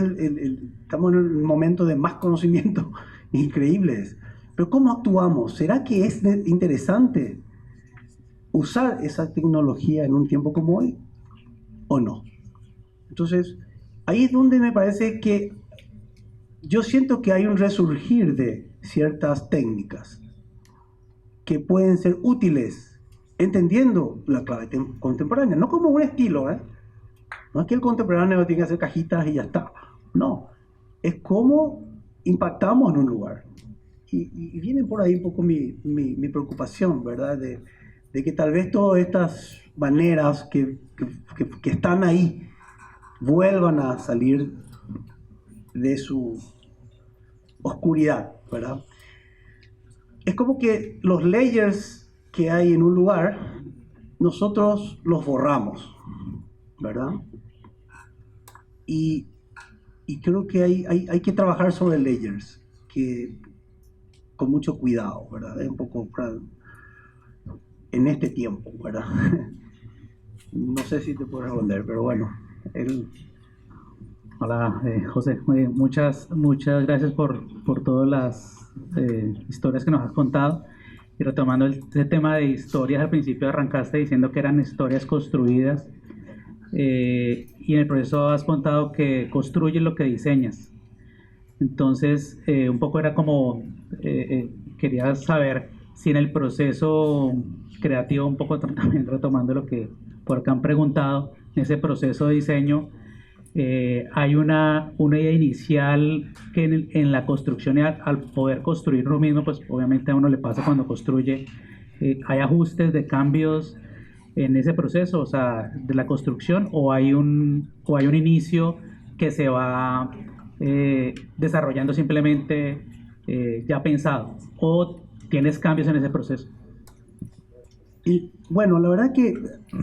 A: estamos en un momento de más conocimiento increíbles. Pero ¿cómo actuamos? ¿Será que es interesante usar esa tecnología en un tiempo como hoy o no? Entonces, ahí es donde me parece que yo siento que hay un resurgir de ciertas técnicas que pueden ser útiles, entendiendo la clave contemporánea, no como un estilo, ¿eh? No es que el contemporáneo tiene que hacer cajitas y ya está. No, es cómo impactamos en un lugar. Y viene por ahí un poco mi preocupación, ¿verdad? De que tal vez todas estas maneras que están ahí vuelvan a salir de su oscuridad, ¿verdad? Es como que los layers que hay en un lugar, nosotros los borramos, ¿verdad? Y creo que hay que trabajar sobre layers, con mucho cuidado, ¿verdad? Es un poco en este tiempo, ¿verdad? No sé si te puedo responder, pero bueno.
G: Hola, José. Muchas gracias por todas las historias que nos has contado. Y retomando el tema de historias, al principio arrancaste diciendo que eran historias construidas. Y en el proceso has contado que construyes lo que diseñas. Entonces, un poco era como, quería saber si en el proceso creativo, un poco también retomando lo que por acá han preguntado, en ese proceso de diseño, hay una idea inicial que en la construcción, y al poder construir lo mismo, pues obviamente a uno le pasa cuando construye, hay ajustes de cambios en ese proceso, o sea, de la construcción, o hay un inicio que se va desarrollando simplemente ya pensado, o tienes cambios en ese proceso.
A: Y bueno, la verdad que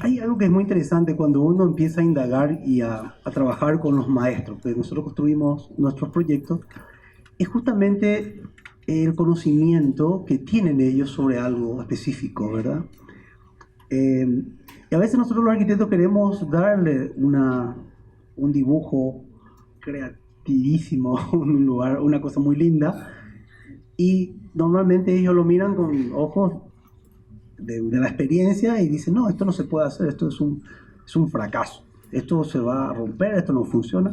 A: hay algo que es muy interesante cuando uno empieza a indagar y a trabajar con los maestros, que nosotros construimos nuestros proyectos, es justamente el conocimiento que tienen ellos sobre algo específico, ¿verdad? Y a veces nosotros los arquitectos queremos darle un dibujo creativísimo, un lugar, una cosa muy linda, y normalmente ellos lo miran con ojos de la experiencia y dicen, no, esto no se puede hacer, esto es un fracaso, esto se va a romper, esto no funciona.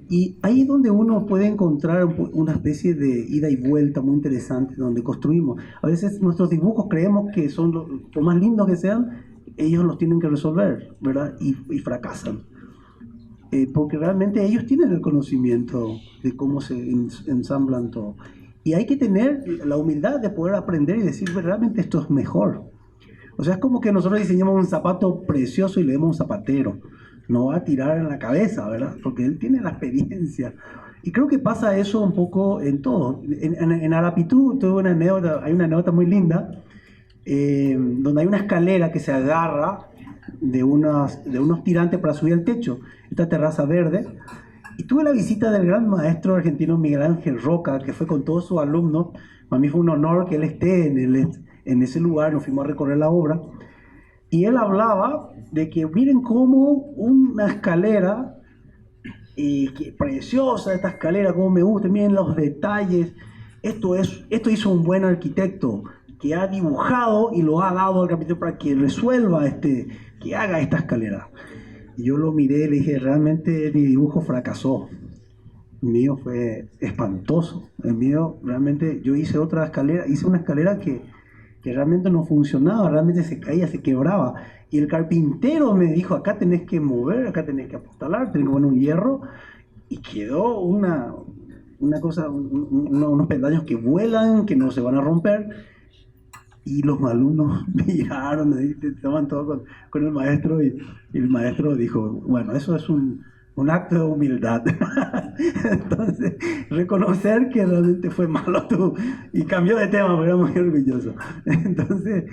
A: Y ahí es donde uno puede encontrar una especie de ida y vuelta muy interesante donde construimos. A veces nuestros dibujos creemos que son por más lindos que sean, ellos los tienen que resolver, ¿verdad? Y fracasan. Porque realmente ellos tienen el conocimiento de cómo se ensamblan todo. Y hay que tener la humildad de poder aprender y decir, realmente esto es mejor. O sea, es como que nosotros diseñamos un zapato precioso y le demos un zapatero. No va a tirar en la cabeza, ¿verdad? Porque él tiene la experiencia. Y creo que pasa eso un poco en todo. En Arapitú hay una anécdota muy linda, donde hay una escalera que se agarra de unos tirantes para subir al techo, esta terraza verde. Y tuve la visita del gran maestro argentino Miguel Ángel Roca, que fue con todos sus alumnos. Para mí fue un honor que él esté en ese lugar, nos fuimos a recorrer la obra. Y él hablaba de que miren cómo una escalera, que preciosa esta escalera, cómo me gusta, miren los detalles. Esto hizo un buen arquitecto que ha dibujado y lo ha dado al carpintero para que resuelva, que haga esta escalera. Y yo lo miré y le dije, realmente mi dibujo fracasó. El mío fue espantoso. El mío, realmente, yo hice una escalera que realmente no funcionaba, realmente se caía, se quebraba. Y el carpintero me dijo, acá tenés que mover, acá tenés que apostalar, tenés que poner un hierro. Y quedó una cosa, unos peldaños que vuelan, que no se van a romper. Y los alumnos miraron, estaban todos con el maestro, y el maestro dijo, bueno, eso es un acto de humildad. Entonces, reconocer que realmente fue malo tú, y cambió de tema, pero era muy orgulloso. Entonces,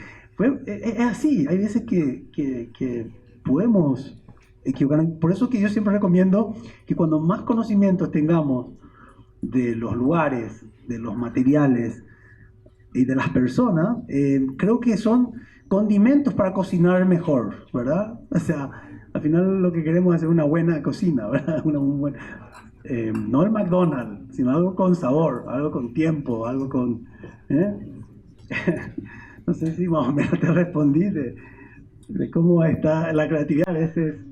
A: es así, hay veces que podemos equivocar. Por eso que yo siempre recomiendo que cuando más conocimientos tengamos de los lugares, de los materiales, y de las personas, creo que son condimentos para cocinar mejor, ¿verdad? O sea, al final lo que queremos es hacer una buena cocina, ¿verdad? No el McDonald's, sino algo con sabor, algo con tiempo, algo con... No sé si más o menos te respondí de cómo está la creatividad, a veces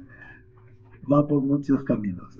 A: va por muchos caminos.